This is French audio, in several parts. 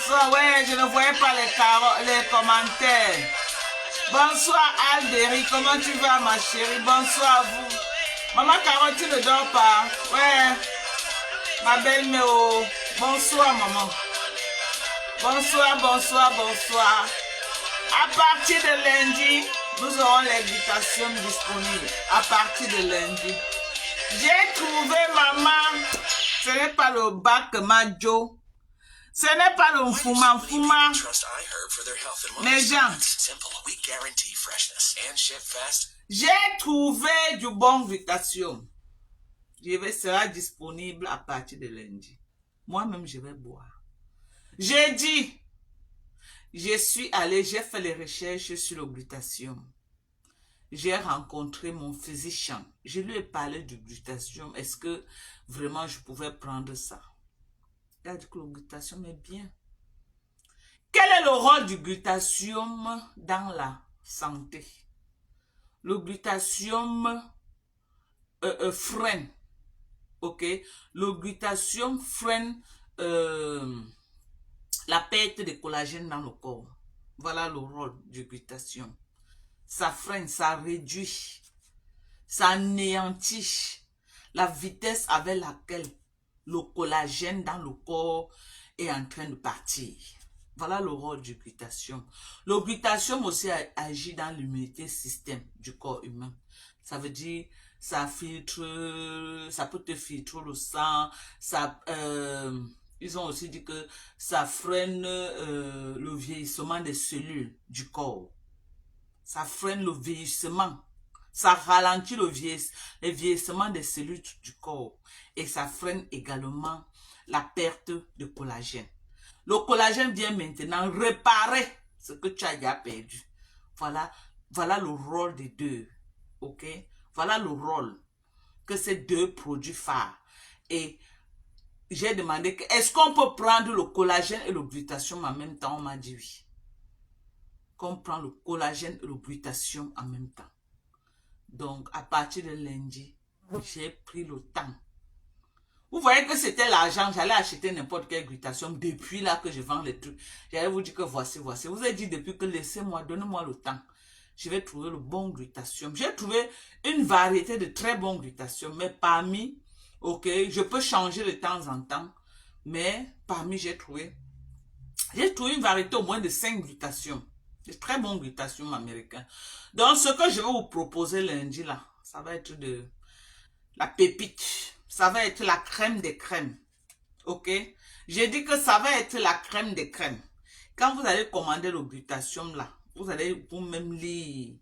bonsoir. Ouais, je ne voyais pas les commentaires. Bonsoir Alderi, comment tu vas ma chérie? Bonsoir à vous. Maman Carotte, tu ne dors pas? Ouais. Ma belle Méo. Bonsoir maman. Bonsoir, bonsoir, bonsoir. À partir de lundi, nous aurons l'invitation disponible. À partir de lundi. J'ai trouvé maman. Ce n'est pas le bac Majo. Ce n'est pas le Fuma. Mais gens, j'ai trouvé du bon Vitasium. Sera disponible à partir de lundi. Moi-même, je vais boire. J'ai dit, je suis allé, j'ai fait les recherches sur le Glutatium. J'ai rencontré mon physicien. Je lui ai parlé du Glutatium. Est-ce que vraiment je pouvais prendre ça? Il a dit que le Glutatium est bien. Quel est le rôle du Glutatium dans la santé? Le Glutatium freine. Ok? Le Glutatium freine la perte de collagène dans le corps. Voilà le rôle du Glutatium. Ça freine, ça réduit, ça anéantit la vitesse avec laquelle le collagène dans le corps est en train de partir. Voilà le rôle du Glutatium. Le Glutatium aussi agit dans l'immunité système du corps humain. Ça veut dire, ça filtre, ça peut te filtrer le sang, ça, ils ont aussi dit que ça freine le vieillissement des cellules du corps. Ça freine le vieillissement. Ça ralentit le vieillissement des cellules du corps. Et ça freine également la perte de collagène. Le collagène vient maintenant réparer ce que tu as déjà perdu. Voilà le rôle des deux. Ok? Voilà le rôle que ces deux produits phares. Et j'ai demandé, est-ce qu'on peut prendre le collagène et le Glutatium en même temps? On m'a dit oui. Qu'on prend le collagène et le Glutatium en même temps. Donc, à partir de lundi, j'ai pris le temps. Vous voyez que c'était l'argent, j'allais acheter n'importe quel Glutatium depuis là que je vends les trucs. J'allais vous dire que voici. Vous avez dit depuis que laissez-moi, donnez-moi le temps. Je vais trouver le bon Glutatium. J'ai trouvé une variété de très bons Glutatium, mais parmi, ok, je peux changer de temps en temps, mais parmi j'ai trouvé une variété au moins de 5 Glutatium. De très bons Glutatium américains. Donc, ce que je vais vous proposer lundi, là, ça va être de la pépite. Ça va être la crème des crèmes. Ok? J'ai dit que ça va être la crème des crèmes. Quand vous allez commander le Glutatium, là, vous allez vous-même lire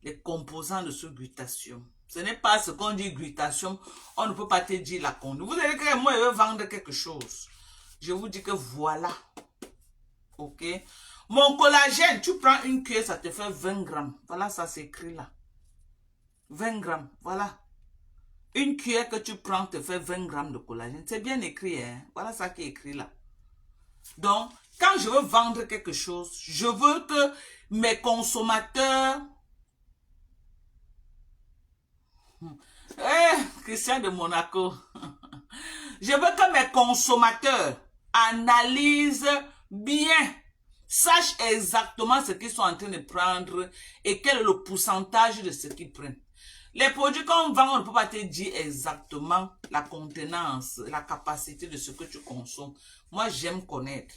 les composants de ce Glutatium. Ce n'est pas ce qu'on dit Glutatium. On ne peut pas te dire la conduite. Vous allez dire que moi, je veux vendre quelque chose. Je vous dis que voilà. Ok? Mon collagène, tu prends une cuillère, ça te fait 20 grammes. Voilà, ça c'est écrit là. 20 grammes, voilà. Une cuillère que tu prends te fait 20 grammes de collagène. C'est bien écrit, hein. Voilà ça qui est écrit là. Donc, quand je veux vendre quelque chose, je veux que mes consommateurs... Christian de Monaco. Je veux que mes consommateurs analysent bien, sachent exactement ce qu'ils sont en train de prendre et quel est le pourcentage de ce qu'ils prennent. Les produits qu'on vend, on ne peut pas te dire exactement la contenance, la capacité de ce que tu consommes. Moi, j'aime connaître.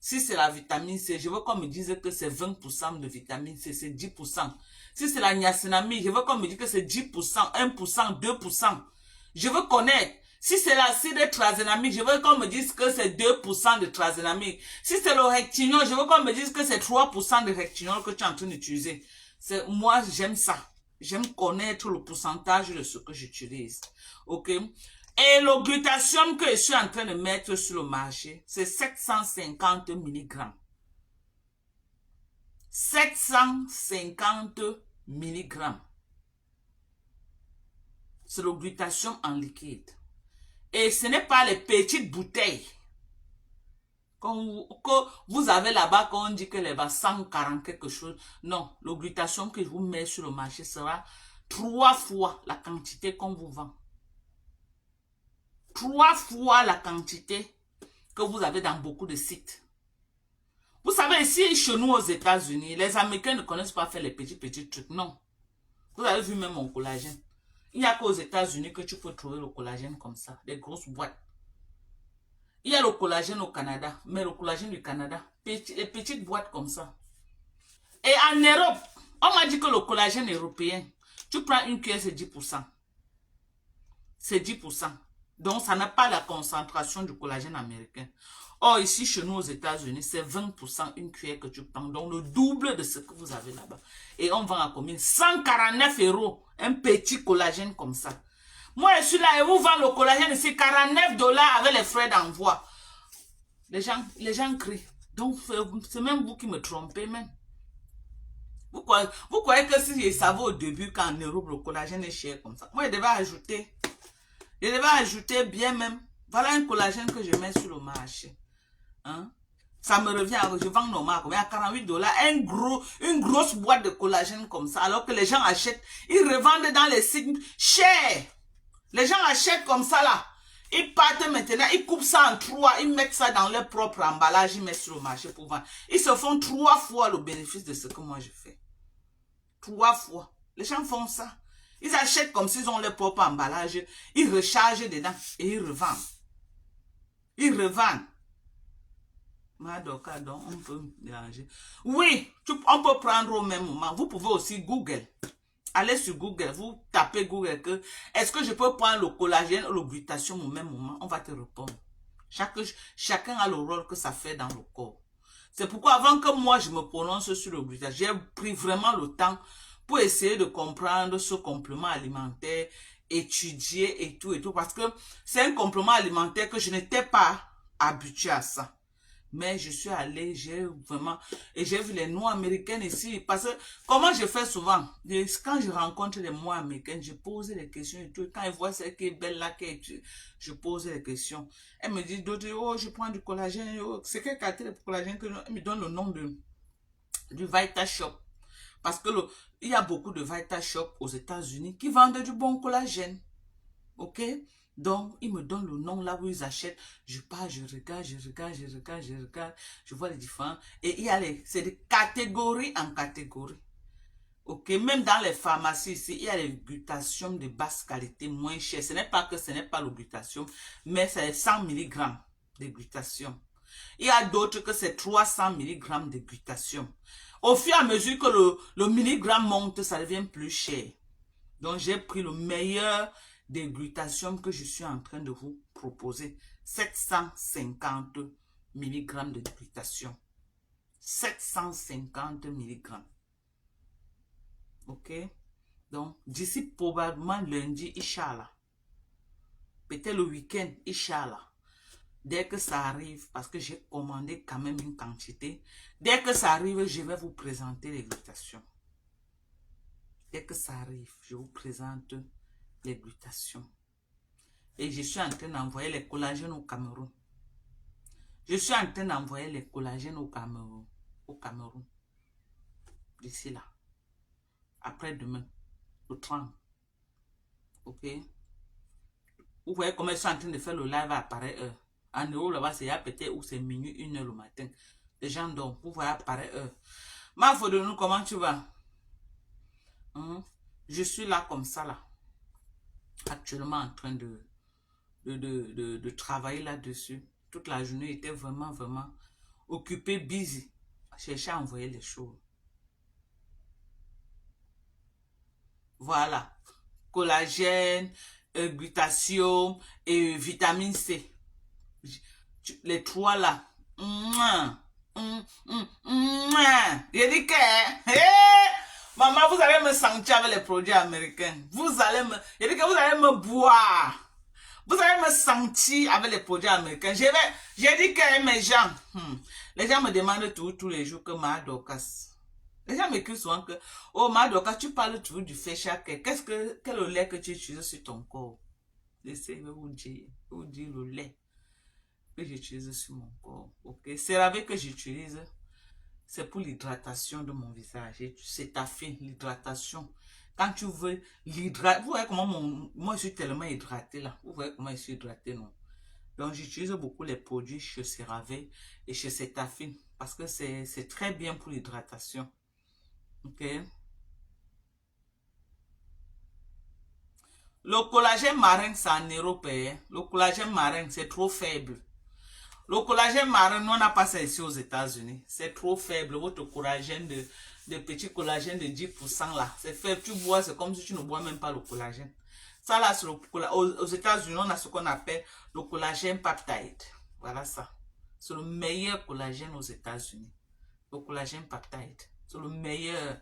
Si c'est la vitamine C, je veux qu'on me dise que c'est 20% de vitamine C, c'est 10%. Si c'est la niacinamide, je veux qu'on me dise que c'est 10%, 1%, 2%. Je veux connaître. Si c'est l'acide trazénamique, je veux qu'on me dise que c'est 2% de trazénamique. Si c'est le rectinol, je veux qu'on me dise que c'est 3% de rectinol que tu es en train d'utiliser. Moi, j'aime ça. J'aime connaître le pourcentage de ce que j'utilise. Ok? Et le Glutatium que je suis en train de mettre sur le marché, c'est 750 mg. 750 mg. C'est le Glutatium en liquide. Et ce n'est pas les petites bouteilles que vous avez là-bas quand on dit que les 140 quelque chose. Non, le Glutatium que je vous mets sur le marché sera 3 fois la quantité qu'on vous vend. 3 fois la quantité que vous avez dans beaucoup de sites. Vous savez, ici, chez nous aux États-Unis, les Américains ne connaissent pas faire les petits trucs. Non. Vous avez vu même mon collagène. Il n'y a qu'aux États-Unis que tu peux trouver le collagène comme ça. Des grosses boîtes. Il y a le collagène au Canada. Mais le collagène du Canada, les petites boîtes comme ça. Et en Europe, on m'a dit que le collagène européen, tu prends une cuillère, c'est 10%. C'est 10%. Donc, ça n'a pas la concentration du collagène américain. Or, ici, chez nous, aux États-Unis, c'est 20% une cuillère que tu prends. Donc, le double de ce que vous avez là-bas. Et on vend à combien? 149 €. Un petit collagène comme ça. Moi, je suis là et vous vendez le collagène ici, 49 $ avec les frais d'envoi. Les gens crient. Donc, c'est même vous qui me trompez même. Vous croyez que si je savais au début qu'en Europe, le collagène est cher comme ça. Moi, je devais ajouter. Je devais ajouter bien même. Voilà un collagène que je mets sur le marché. Hein? Ça me revient, je vends normal, à 48 $. Une grosse boîte de collagène comme ça. Alors que les gens achètent, ils revendent dans les sites chers. Les gens achètent comme ça là. Ils partent maintenant, ils coupent ça en 3, ils mettent ça dans leur propre emballage, ils mettent sur le marché pour vendre. Ils se font 3 fois le bénéfice de ce que moi je fais. 3 fois. Les gens font ça. Ils achètent comme s'ils ont leur propre emballage. Ils rechargent dedans et ils revendent. Ils revendent. Donc, on peut mélanger. Oui, on peut prendre au même moment. Vous pouvez aussi Google. Allez sur Google, vous tapez Google que est-ce que je peux prendre le collagène ou le glutathione au même moment? On va te répondre. Chacun a le rôle que ça fait dans le corps. C'est pourquoi avant que moi je me prononce sur le glutathione, j'ai pris vraiment le temps pour essayer de comprendre ce complément alimentaire, étudier et tout, parce que c'est un complément alimentaire que je n'étais pas habituée à ça. Mais je suis allée, j'ai vu les noix américaines ici. Parce que, comment je fais souvent, quand je rencontre les noix américaines, je pose des questions et tout. Quand ils voient celle qui est belle là, je pose des questions. Elle me dit, d'autres, oh, je prends du collagène. Oh, c'est quelle qualité de collagène que elle me donne le nom du VitaShop. Parce que il y a beaucoup de VitaShop aux États-Unis qui vendent du bon collagène. Ok? Donc, ils me donnent le nom là où ils achètent. Je pars, je regarde, je vois les différents. Et il y a c'est de catégorie en catégorie. Ok, même dans les pharmacies ici, il y a les glutathione de basse qualité, moins cher. Ce n'est pas le glutathione, mais c'est 100 mg de glutathione. Il y a d'autres que c'est 300 mg de glutathione. Au fur et à mesure que le milligramme monte, ça devient plus cher. Donc, j'ai pris le meilleur des glutathione que je suis en train de vous proposer. 750 mg de glutathione. 750 mg. Ok? Donc, d'ici probablement lundi, Inch'Allah. Peut-être le week-end, Inch'Allah. Dès que ça arrive, parce que j'ai commandé quand même une quantité, dès que ça arrive, je vais vous présenter les glutathione. Dès que ça arrive, je vous présente les glutathione. Et je suis en train d'envoyer les collagènes au Cameroun. Je suis en train d'envoyer les collagènes au Cameroun. D'ici là. Après-demain. Le 30. Ok? Vous voyez comment ils sont en train de faire le live à pareille heure. En euros, là-bas, c'est peut-être où c'est minuit, 1 h le matin. Les gens dorment. Vous voyez à pareille heure. Ma faute de nous, comment tu vas? Je suis là comme ça, là. Actuellement en train de travailler là-dessus. Toute la journée, j'étais vraiment occupé, busy. Chercher à envoyer les choses. Voilà. Collagène, glutathione et vitamine C. Les 3 là. J'ai dit que maman, vous allez me sentir avec les produits américains. J'ai dit que vous allez me boire. Vous allez me sentir avec les produits américains. J'ai dit que mes gens, les gens me demandent tous les jours que ma Dorcas. Les gens m'écrivent souvent que, oh ma Dorcas, tu parles toujours du facial care. Quel est le lait que tu utilises sur ton corps? Laissez vous dire le lait que j'utilise sur mon corps. Ok, CeraVe que j'utilise, c'est pour l'hydratation de mon visage. C'est ta fin, l'hydratation. Quand tu veux l'hydrater, vous voyez comment moi je suis tellement hydraté là. Vous voyez comment je suis hydraté, non? Donc, j'utilise beaucoup les produits chez CeraVe et chez Cetaphil parce que c'est très bien pour l'hydratation. Ok. Le collagène marin, c'est en Europe. Hein. Le collagène marin, c'est trop faible. Le collagène marin, nous, on n'a pas ça ici aux États-Unis. C'est trop faible. Votre collagène de petit collagène de 10% là, c'est faible. Tu bois, c'est comme si tu ne bois même pas le collagène. Ça là, aux États-Unis, on a ce qu'on appelle le collagène peptide. Voilà ça. C'est le meilleur collagène aux États-Unis. Le collagène peptide. C'est le meilleur.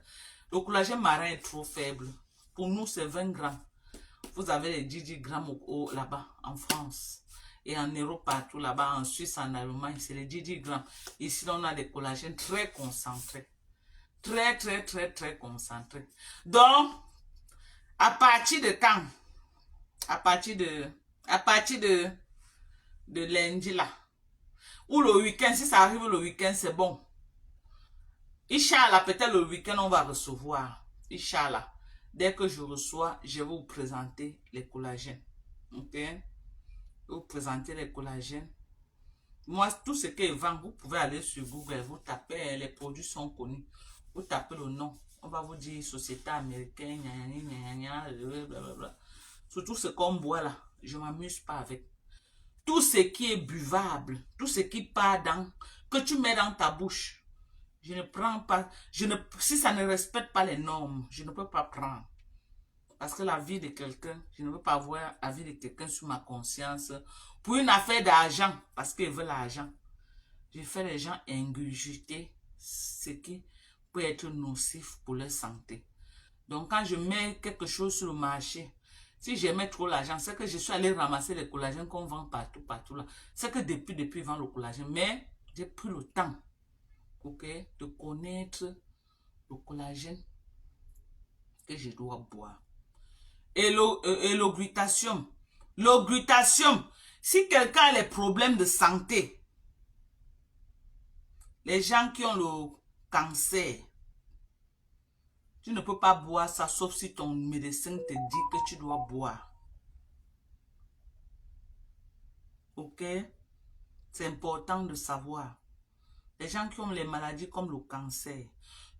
Le collagène marin est trop faible. Pour nous, c'est 20 grammes. Vous avez les 10 grammes là-bas, en France. Et en Europe, partout là-bas, en Suisse, en Allemagne, c'est les 10 grammes. Ici, on a des collagènes très concentrés. Très, très, très, très concentrés. Donc, à partir de quand? À partir de lundi là. Ou le week-end, si ça arrive le week-end, c'est bon. Inch'Allah, peut-être le week-end, on va recevoir. Inch'Allah. Dès que je reçois, je vais vous présenter les collagènes. Ok? Vous présenter les collagènes. Moi, tout ce qu'ils vendent, vous pouvez aller sur Google, vous tapez, les produits sont connus. Vous tapez le nom. On va vous dire société américaine, blablabla. Surtout ce qu'on boit là, je ne m'amuse pas avec. Tout ce qui est buvable, tout ce qui part dans, que tu mets dans ta bouche, je ne prends pas, si ça ne respecte pas les normes, je ne peux pas prendre. Parce que la vie de quelqu'un, je ne veux pas avoir la vie de quelqu'un sur ma conscience pour une affaire d'argent, parce qu'ils veulent l'argent. Je fais les gens ingurgiter ce qui peut être nocif pour leur santé. Donc, quand je mets quelque chose sur le marché, si j'aimais trop l'argent, c'est que je suis allé ramasser les collagènes qu'on vend partout là. C'est que depuis, ils vendent le collagène. Mais j'ai pris le temps, ok, de connaître le collagène que je dois boire. Et le glutathium. Le glutathium, si quelqu'un a les problèmes de santé, les gens qui ont le cancer, tu ne peux pas boire ça sauf si ton médecin te dit que tu dois boire. Ok? C'est important de savoir. Les gens qui ont les maladies comme le cancer,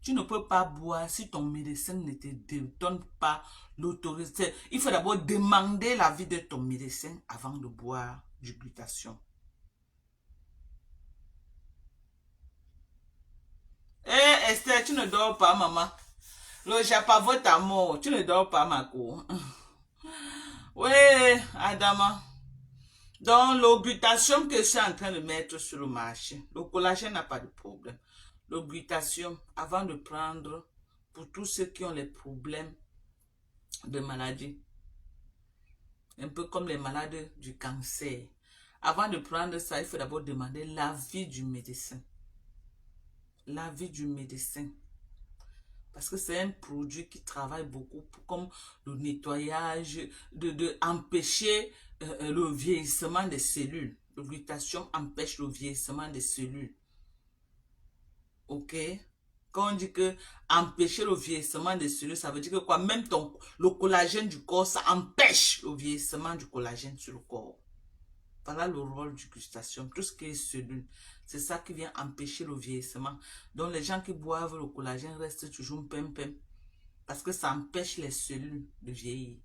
tu ne peux pas boire si ton médecin ne te donne pas l'autorisation. Il faut d'abord demander l'avis de ton médecin avant de boire du glutathium. Eh, Esther, tu ne dors pas, maman. Le japavote à mort, tu ne dors pas, ma cour. Oui, Adama. Donc, le glutathium que je suis en train de mettre sur le marché, le collagène n'a pas de problème. Le glutathium, avant de prendre, pour tous ceux qui ont les problèmes de maladie, un peu comme les malades du cancer, avant de prendre ça, il faut d'abord demander l'avis du médecin. L'avis du médecin. Parce que c'est un produit qui travaille beaucoup comme le nettoyage, empêcher le vieillissement des cellules. Le glutathium empêche le vieillissement des cellules. Ok? Quand on dit que empêcher le vieillissement des cellules, ça veut dire que quoi? Même le collagène du corps, ça empêche le vieillissement du collagène sur le corps. Voilà le rôle du glutathium. Tout ce qui est cellule, c'est ça qui vient empêcher le vieillissement. Donc les gens qui boivent le collagène restent toujours pem-pem. Parce que ça empêche les cellules de vieillir.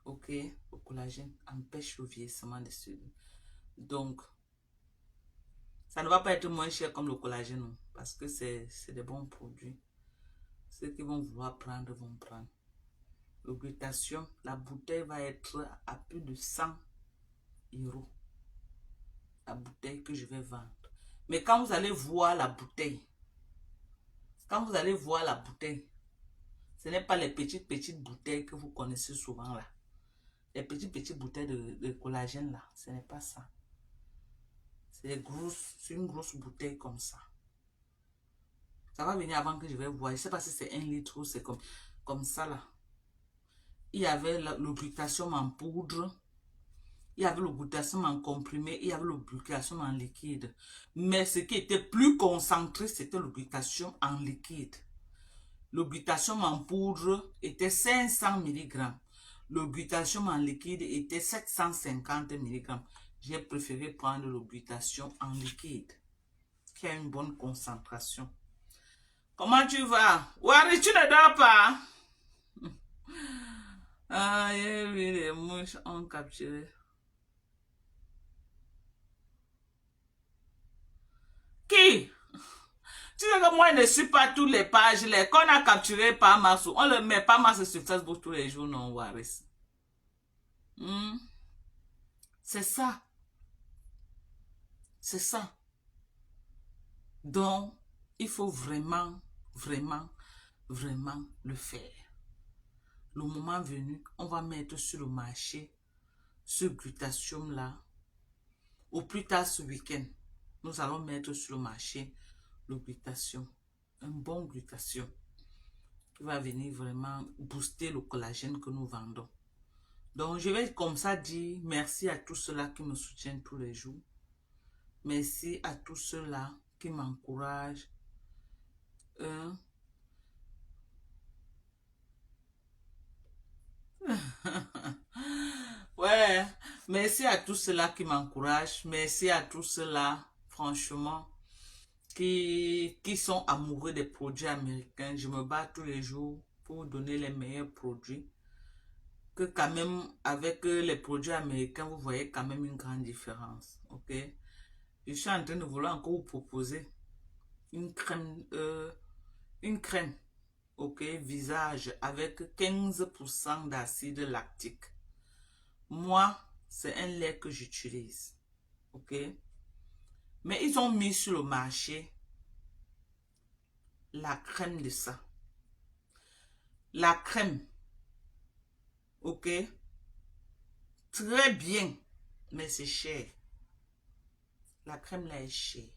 Ok? Le collagène empêche le vieillissement des cellules. Donc, ça ne va pas être moins cher comme le collagène, non, parce que c'est des bons produits. Ceux qui vont vouloir prendre, vont prendre. Le glutathium, la bouteille va être à plus de 100 €. La bouteille que je vais vendre. Mais quand vous allez voir la bouteille, ce n'est pas les petites bouteilles que vous connaissez souvent là. Les petites bouteilles de collagène là, ce n'est pas ça. C'est une grosse bouteille comme ça. Ça va venir avant que je vais voir. Je ne sais pas si c'est 1 litre ou c'est comme ça là. Il y avait le glutathium en poudre. Il y avait le glutathium en comprimé. Il y avait le glutathium en liquide. Mais ce qui était plus concentré, c'était le glutathium en liquide. Le glutathium en poudre était 500 mg. Le glutathium en liquide était 750 mg. j'ai préféré prendre le glutathion en liquide, qui a une bonne concentration. Comment tu vas? Wari, tu ne dors pas? Ah, oui, les mouches ont capturé. Qui? Tu sais que moi, je ne suis pas toutes les pages. Les qu'on a capturé par mars, on ne le met pas mars sur Facebook tous les jours, non, Waris. C'est ça. C'est ça. Donc, il faut vraiment, vraiment, vraiment le faire. Le moment venu, on va mettre sur le marché ce glutathium-là. Au plus tard ce week-end, nous allons mettre sur le marché le glutathium. Un bon glutathium qui va venir vraiment booster le collagène que nous vendons. Donc, je vais comme ça dire merci à tous ceux-là qui me soutiennent tous les jours. Merci à tous ceux-là qui m'encouragent. Ouais, merci à tous ceux-là qui m'encouragent. Merci à tous ceux-là, franchement, qui sont amoureux des produits américains. Je me bats tous les jours pour donner les meilleurs produits. Que quand même, avec les produits américains, vous voyez quand même une grande différence. Ok? Je suis en train de vouloir encore vous proposer une crème, ok, visage avec 15% d'acide lactique. Moi, c'est un lait que j'utilise, ok. Mais ils ont mis sur le marché la crème de ça. La crème, ok, très bien, mais c'est cher. La crème là est chère.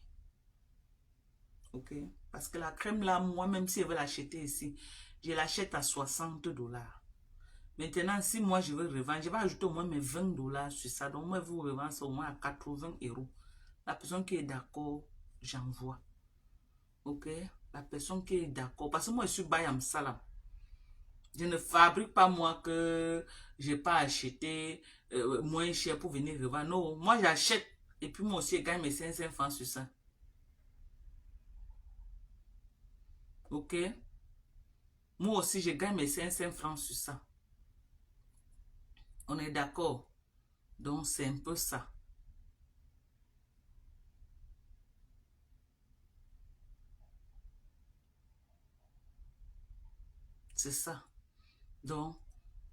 Ok? Parce que la crème là, moi, même si je veux l'acheter ici, je l'achète à 60$. Maintenant, si moi je veux revendre, je vais ajouter au moins mes 20$ sur ça. Donc, moi, je vous revends ça au moins à 80€. La personne qui est d'accord, j'envoie. Ok? La personne qui est d'accord. Parce que moi, je suis Bayam Salam. Je ne fabrique pas moi que je n'ai pas acheté moins cher pour venir revendre. Non, moi, j'achète. Et puis, moi aussi, je gagne mes 500 francs sur ça. Ok? Moi aussi, je gagne mes 500 francs sur ça. On est d'accord? Donc, c'est un peu ça. C'est ça. Donc,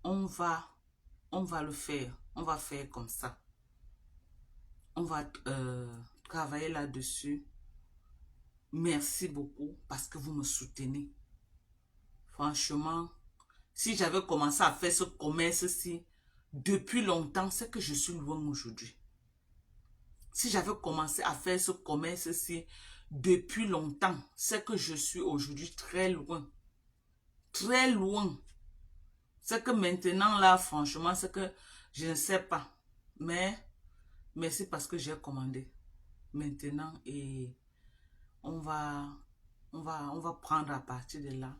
on va le faire. On va faire comme ça. On va travailler là-dessus. Merci beaucoup parce que vous me soutenez. Franchement, si j'avais commencé à faire ce commerce-ci depuis longtemps, c'est que je suis loin aujourd'hui. Si j'avais commencé à faire ce commerce-ci depuis longtemps, c'est que je suis aujourd'hui très loin. Très loin. C'est que maintenant, là, franchement, c'est que je ne sais pas. Mais c'est parce que j'ai commandé. Maintenant, et on va prendre à partir de là.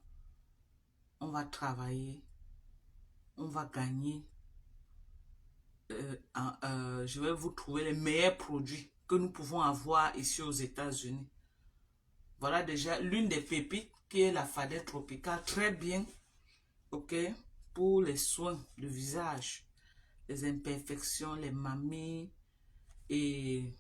On va travailler. On va gagner. Je vais vous trouver les meilleurs produits que nous pouvons avoir ici aux États-Unis. Voilà déjà l'une des pépites qui est la Fadel Tropical. Très bien. Ok? Pour les soins de visage, les imperfections, les mamies et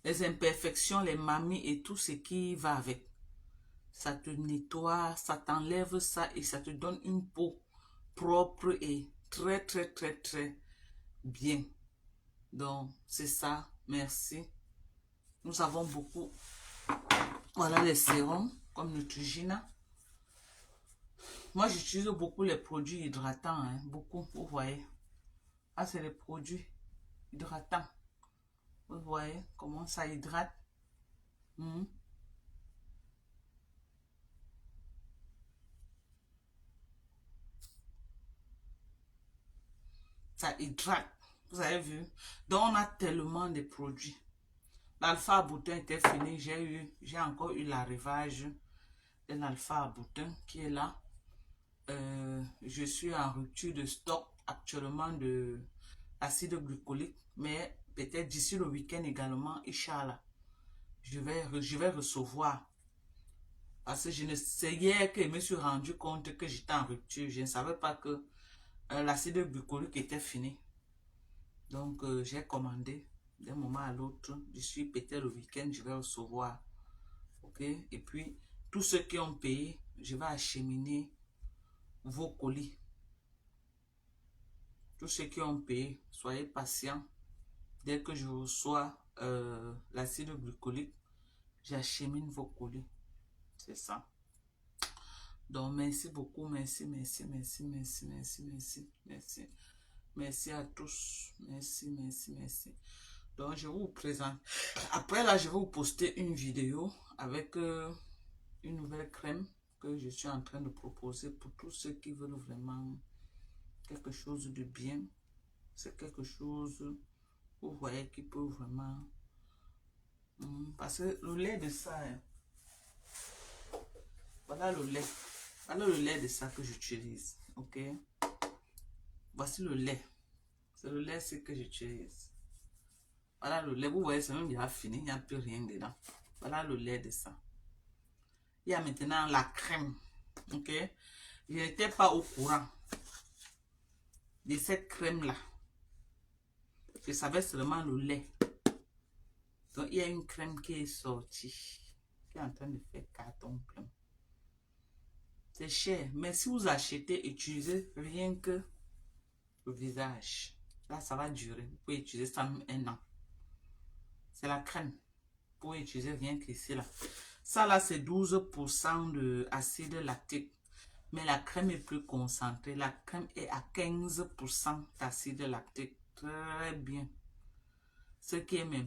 les imperfections, les mamies et tout ce qui va avec. Ça te nettoie, ça t'enlève ça et ça te donne une peau propre et très, très, très, très bien. Donc, c'est ça. Merci. Nous avons beaucoup. Voilà les sérums comme Neutrogena. Moi, j'utilise beaucoup les produits hydratants. Hein, beaucoup, vous voyez. Ah, c'est les produits hydratants. Vous voyez comment ça hydrate. Ça hydrate. Vous avez vu? Donc, on a tellement de produits. L'alpha à boutin était fini. J'ai encore eu l'arrivage de l'alpha à boutin qui est là. Je suis en rupture de stock actuellement de l'acide glycolique, mais peut-être d'ici le week-end également, Inch'Allah, je vais recevoir. Parce que c'est hier que je me suis rendu compte que j'étais en rupture. Je ne savais pas que l'acide glycolique était fini. Donc, j'ai commandé d'un moment à l'autre. Je suis peut-être le week-end, je vais recevoir. OK? Et puis, tous ceux qui ont payé, je vais acheminer vos colis. Tous ceux qui ont payé, soyez patients. Dès que je reçois l'acide glycolique, j'achemine vos colis. C'est ça. Donc, merci beaucoup. Merci, merci, merci, merci, merci, merci, merci. Merci à tous. Merci, merci, merci. Donc, je vous présente. Après, là, je vais vous poster une vidéo avec une nouvelle crème que je suis en train de proposer pour tous ceux qui veulent vraiment quelque chose de bien. C'est quelque chose, vous voyez, qui peut vraiment... parce que le lait de ça, hein, voilà le lait. Voilà le lait de ça que j'utilise. OK? Voici le lait. C'est le lait que j'utilise. Voilà le lait. Vous voyez, c'est même déjà fini. Il n'y a plus rien dedans. Voilà le lait de ça. Il y a maintenant la crème. OK? Je n'étais pas au courant de cette crème-là. Je savais seulement le lait. Donc, il y a une crème qui est sortie. Qui est en train de faire carton plein. C'est cher. Mais si vous achetez, utilisez rien que le visage. Là, ça va durer. Vous pouvez utiliser ça même 1 an. C'est la crème. Vous pouvez utiliser rien qu'ici, là. Ça, là, c'est 12% d'acide lactique. Mais la crème est plus concentrée. La crème est à 15% d'acide lactique. Très bien. Ceux qui aiment un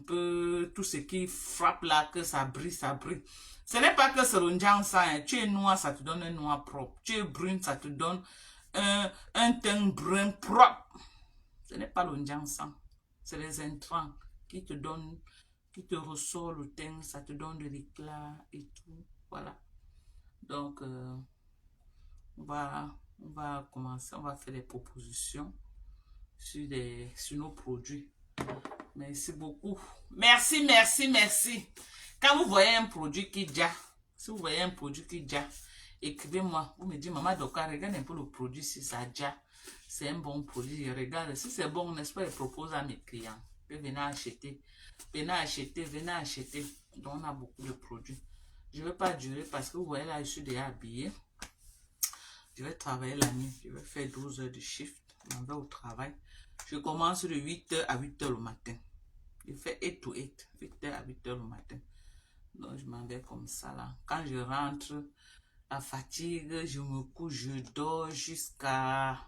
peu, tout ce qui frappe là, que ça brille, ça brille. Ce n'est pas que c'est le ça, hein. Tu es noir, ça te donne un noir propre. Tu es brune, ça te donne un teint brun propre. Ce n'est pas le ça. C'est les intrants qui te donnent, qui te ressort le teint, ça te donne de l'éclat et tout. Voilà. Donc, on va commencer, on va faire des propositions sur nos produits. Merci beaucoup. Merci, merci, merci. Quand vous voyez un produit qui déjà, si vous voyez un produit qui déjà, écrivez-moi. Vous me dites, maman Doka, regarde un peu le produit si ça déjà. C'est un bon produit. Je regarde. Si c'est bon, n'est-ce pas, je propose à mes clients. Venez acheter. Venez acheter, venez acheter. Donc, on a beaucoup de produits. Je ne vais pas durer parce que vous voyez là, je suis déjà habillée. Je vais travailler la nuit. Je vais faire 12 heures de shift. Je m'en vais au travail. Je commence de 8h à 8h le matin. Je fais 8 to 8. 8h à 8h le matin. Donc, je m'en vais comme ça là. Quand je rentre, la fatigue, je me couche, je dors jusqu'à...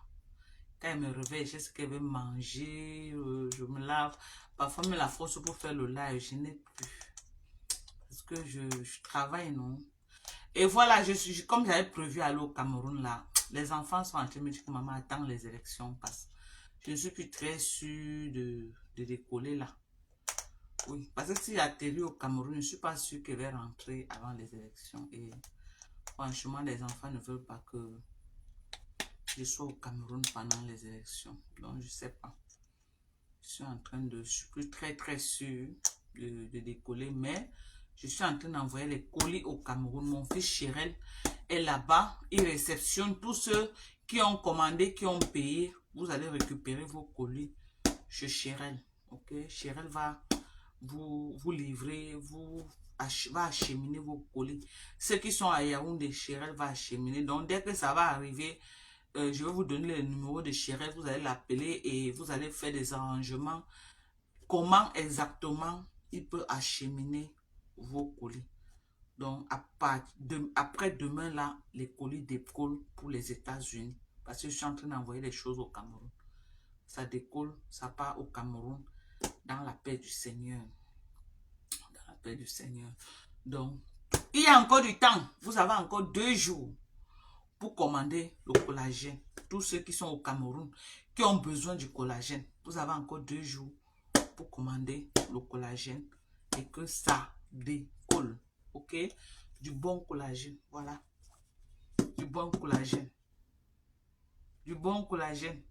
Quand je me réveille, je sais ce qu'elle veut manger. Je me lave. Parfois, même la force pour faire le live, je n'ai plus. Parce que je travaille, non? Et voilà, comme j'avais prévu aller au Cameroun là, les enfants sont en train de me dire que maman attend les élections passent. Je ne suis plus très sûre de décoller là. Oui, parce que si j'atterris au Cameroun, je ne suis pas sûre qu'elle va rentrer avant les élections. Et franchement, les enfants ne veulent pas que je sois au Cameroun pendant les élections. Donc, je ne sais pas. Je suis plus très sûre de décoller, mais je suis en train d'envoyer les colis au Cameroun. Mon fils Chérel est là-bas. Il réceptionne tous ceux qui ont commandé, qui ont payé. Vous allez récupérer vos colis chez Chérel. Ok? Chérel va vous livrer, va acheminer vos colis. Ceux qui sont à Yaoundé, Chérel va acheminer. Donc, dès que ça va arriver, je vais vous donner le numéro de Chérel. Vous allez l'appeler et vous allez faire des arrangements. Comment exactement il peut acheminer vos colis. Donc, après demain, là, les colis décollent pour les États-Unis. Parce que je suis en train d'envoyer les choses au Cameroun. Ça décolle, ça part au Cameroun dans la paix du Seigneur. Dans la paix du Seigneur. Donc, il y a encore du temps. Vous avez encore 2 jours pour commander le collagène. Tous ceux qui sont au Cameroun, qui ont besoin du collagène, vous avez encore 2 jours pour commander le collagène et que ça décolle. Ok? Du bon collagène. Voilà. Du bon collagène. Du bon collagène.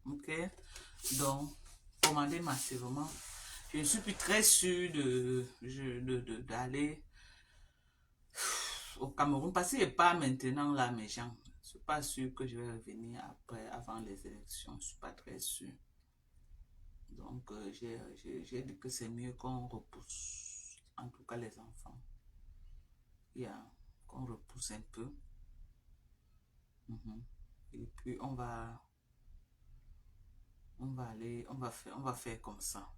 Ok? Donc, commandez massivement. Je ne suis plus très sûre d'aller au Cameroun parce qu'il n'est pas maintenant là, mes gens. Je ne suis pas sûre que je vais revenir après, avant les élections. Je ne suis pas très sûre. Donc, j'ai dit que c'est mieux qu'on repousse, en tout cas les enfants. Qu'on repousse un peu. Et puis, on va aller, on va faire comme ça.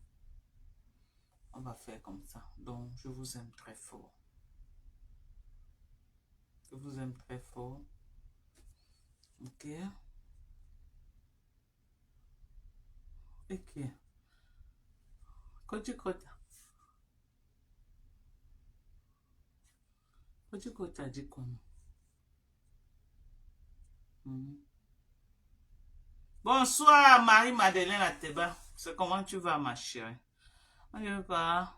On va faire comme ça. Donc, je vous aime très fort. Je vous aime très fort. Ok. Ok. Côté côté. Côté côté a dit comment? Bonsoir, Marie-Madeleine Ateba. C'est comment tu vas, ma chérie? On y va.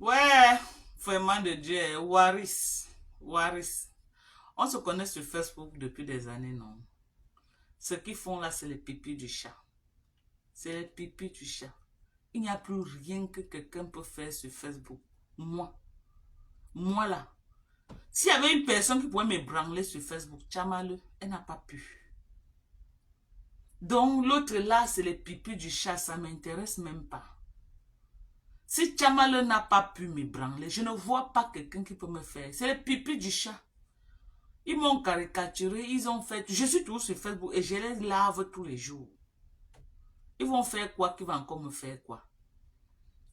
Ouais, vraiment de Dieu. Waris. Waris. On se connaît sur Facebook depuis des années, non? Ce qu'ils font là, c'est les pipis du chat. C'est les pipis du chat. Il n'y a plus rien que quelqu'un peut faire sur Facebook. Moi. Moi là. S'il y avait une personne qui pouvait m'ébranler sur Facebook, Tchamale, elle n'a pas pu. Donc l'autre là, c'est les pipis du chat, ça ne m'intéresse même pas. Si Tchamale n'a pas pu m'ébranler, je ne vois pas quelqu'un qui peut me faire. C'est les pipis du chat. Ils m'ont caricaturé, ils ont fait... Je suis toujours sur Facebook et je les lave tous les jours. Ils vont faire quoi? Qu'ils vont encore me faire quoi?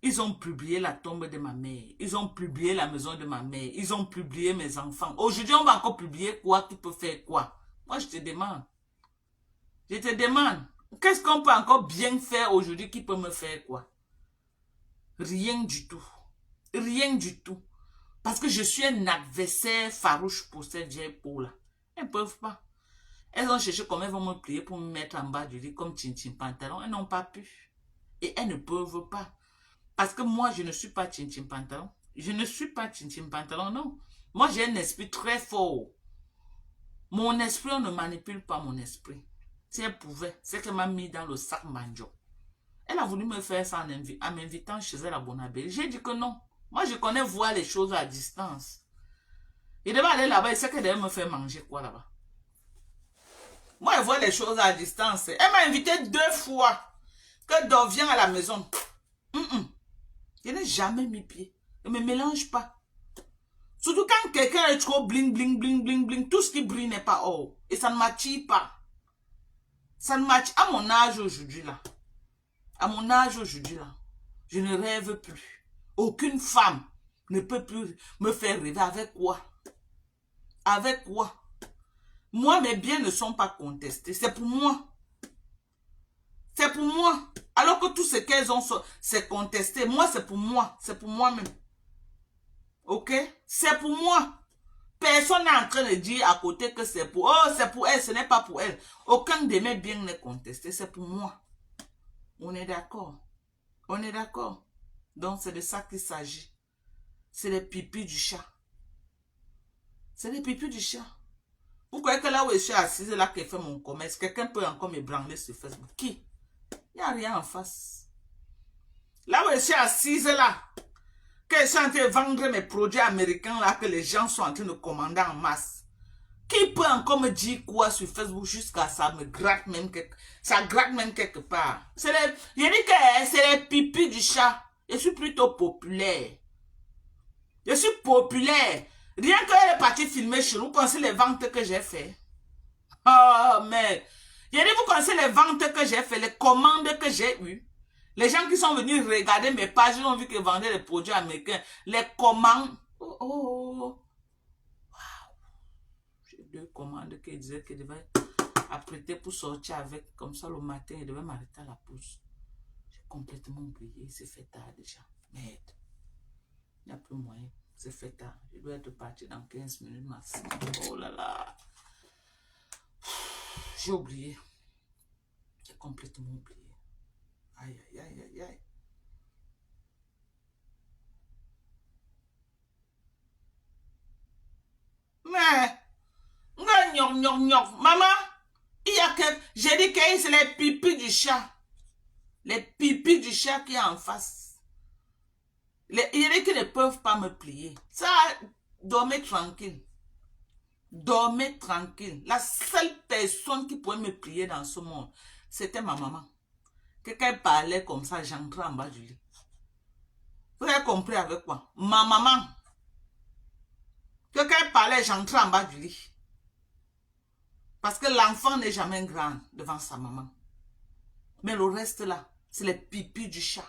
Ils ont publié la tombe de ma mère. Ils ont publié la maison de ma mère. Ils ont publié mes enfants. Aujourd'hui, on va encore publier quoi? Qui peut faire quoi? Moi, je te demande. Je te demande. Qu'est-ce qu'on peut encore bien faire aujourd'hui qui peut me faire quoi? Rien du tout. Rien du tout. Parce que je suis un adversaire farouche pour cette vieille peau-là. Elles ne peuvent pas. Elles ont cherché comment elles vont me plier pour me mettre en bas du lit comme Tintin Pantalon. Elles n'ont pas pu. Et elles ne peuvent pas. Parce que moi, je ne suis pas Tintin Pantalon. Je ne suis pas Tintin Pantalon, non. Moi, j'ai un esprit très fort. Mon esprit, on ne manipule pas mon esprit. Si elle pouvait, c'est qu'elle m'a mis dans le sac manjo. Elle a voulu me faire ça en m'invitant chez elle à Bonabé. J'ai dit que non. Moi, je connais voir les choses à distance. Il devait aller là-bas, il sait qu'elle devait me faire manger quoi là-bas. Moi, je vois les choses à distance. Elle m'a invité 2 fois. Que Dor vient à la maison. Je n'ai jamais mis pied. Ne me mélange pas. Surtout quand quelqu'un est trop bling, bling, bling, bling, bling. Tout ce qui brille n'est pas or. Et ça ne m'attire pas. Ça ne m'attire. À mon âge aujourd'hui là. À mon âge aujourd'hui là. Je ne rêve plus. Aucune femme ne peut plus me faire rêver. Avec quoi? Avec quoi? Moi, mes biens ne sont pas contestés. C'est pour moi. C'est pour moi. Alors que tout ce qu'elles ont, c'est contesté. Moi, c'est pour moi. C'est pour moi-même. Ok? C'est pour moi. Personne n'est en train de dire à côté que c'est pour... Oh, c'est pour elle, ce n'est pas pour elle. Aucun de mes biens n'est contesté. C'est pour moi. On est d'accord. On est d'accord. Donc, c'est de ça qu'il s'agit. C'est les pipis du chat. C'est les pipis du chat. Vous croyez que là où je suis assise, là que fait mon commerce, quelqu'un peut encore m'ébranler sur Facebook? Qui? Il n'y a rien en face. Là où je suis assise, là, que je suis en train de vendre mes produits américains, là, que les gens sont en train de commander en masse. Qui peut encore me dire quoi sur Facebook jusqu'à ça me gratte même quelque part? C'est les, je dis que c'est les pipis du chat. Je suis plutôt populaire. Je suis populaire. Rien qu'elle est partie filmer chez nous, vous connaissez les ventes que j'ai fait. Oh, mais... Je dis, vous connaissez les ventes que j'ai fait, les commandes que j'ai eues. Les gens qui sont venus regarder mes pages, ils ont vu que je vendais des produits américains. Les commandes... Oh. Wow. J'ai 2 commandes qui disaient qu'ils devaient apprêter pour sortir avec. Comme ça, le matin, ils devaient m'arrêter à la pause. J'ai complètement oublié. C'est fait tard déjà. Merde. Il n'y a plus moyen. C'est fait tard. Je dois être parti dans 15 minutes maximum. Oh là là. J'ai oublié. J'ai complètement oublié. Aïe, aïe, aïe, aïe, aïe. Mais, maman, il y a que, j'ai dit que c'est les pipis du chat. Les pipis du chat qui est en face. Il y a qui ne peuvent pas me plier. Ça, dormez tranquille. Dormez tranquille. La seule personne qui pouvait me plier dans ce monde, c'était ma maman. Quelqu'un parlait comme ça, j'entrais en bas du lit. Vous avez compris avec quoi? Ma maman. Quelqu'un parlait, j'entrais en bas du lit. Parce que l'enfant n'est jamais grand devant sa maman. Mais le reste là, c'est les pipis du chat.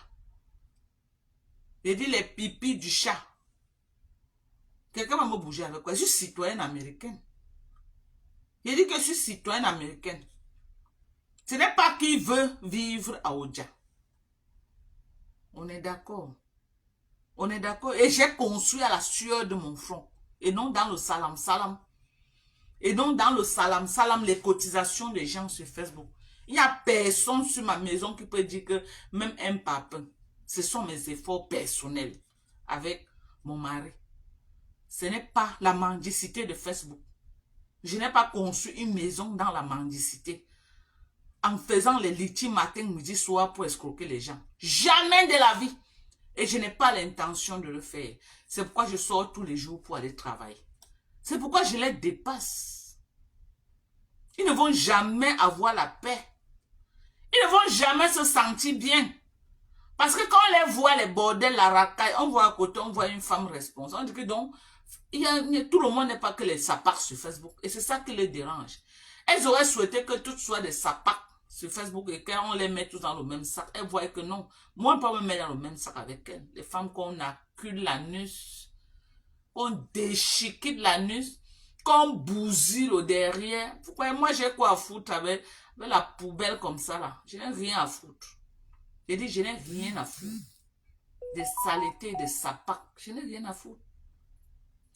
J'ai dit les pipis du chat. Quelqu'un va me bouger avec quoi? Je suis citoyenne américaine. J'ai dit que je suis citoyenne américaine. Ce n'est pas qui veut vivre à Oja. On est d'accord. On est d'accord. Et j'ai construit à la sueur de mon front. Et non dans le salam salam. Et non dans le salam salam, les cotisations des gens sur Facebook. Il n'y a personne sur ma maison qui peut dire que même un papin, ce sont mes efforts personnels avec mon mari. Ce n'est pas la mendicité de Facebook. Je n'ai pas conçu une maison dans la mendicité en faisant les litiges matin, midi, soir pour escroquer les gens. Jamais de la vie. Et je n'ai pas l'intention de le faire. C'est pourquoi je sors tous les jours pour aller travailler. C'est pourquoi je les dépasse. Ils ne vont jamais avoir la paix. Ils ne vont jamais se sentir bien. Parce que quand on les voit, les bordels, la racaille, on voit à côté, on voit une femme responsable. On dit que donc, tout le monde n'est pas que les sapacs sur Facebook. Et c'est ça qui les dérange. Elles auraient souhaité que toutes soient des sapacs sur Facebook et qu'on les met tous dans le même sac. Elles voient que non. Moi, je ne peux pas me mettre dans le même sac avec elles. Les femmes qu'on accule l'anus, qu'on déchiquette l'anus, qu'on bousille au derrière. Pourquoi moi, j'ai quoi à foutre avec la poubelle comme ça là? Je n'ai rien à foutre. J'ai dit, je n'ai rien à foutre. Des saletés, des sapacs. Je n'ai rien à foutre.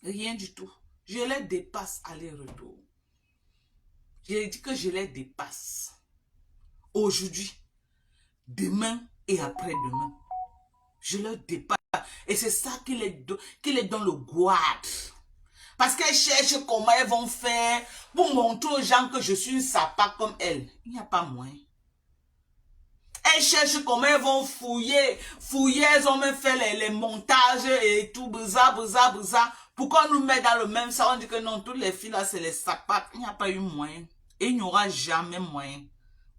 Rien du tout. Je les dépasse aller-retour. J'ai dit que je les dépasse. Aujourd'hui, demain et après-demain. Je les dépasse. Et c'est ça qui les donne le gouade. Parce qu'elles cherchent comment elles vont faire pour montrer aux gens que je suis une sapac comme elles. Il n'y a pas moyen. Elles cherchent comment elles vont fouiller. Elles ont même fait les montages et tout, bza. Pourquoi on nous met dans le même sac? On dit que non, toutes les filles là, c'est les sapacs. Il n'y a pas eu moyen. Et il n'y aura jamais moyen.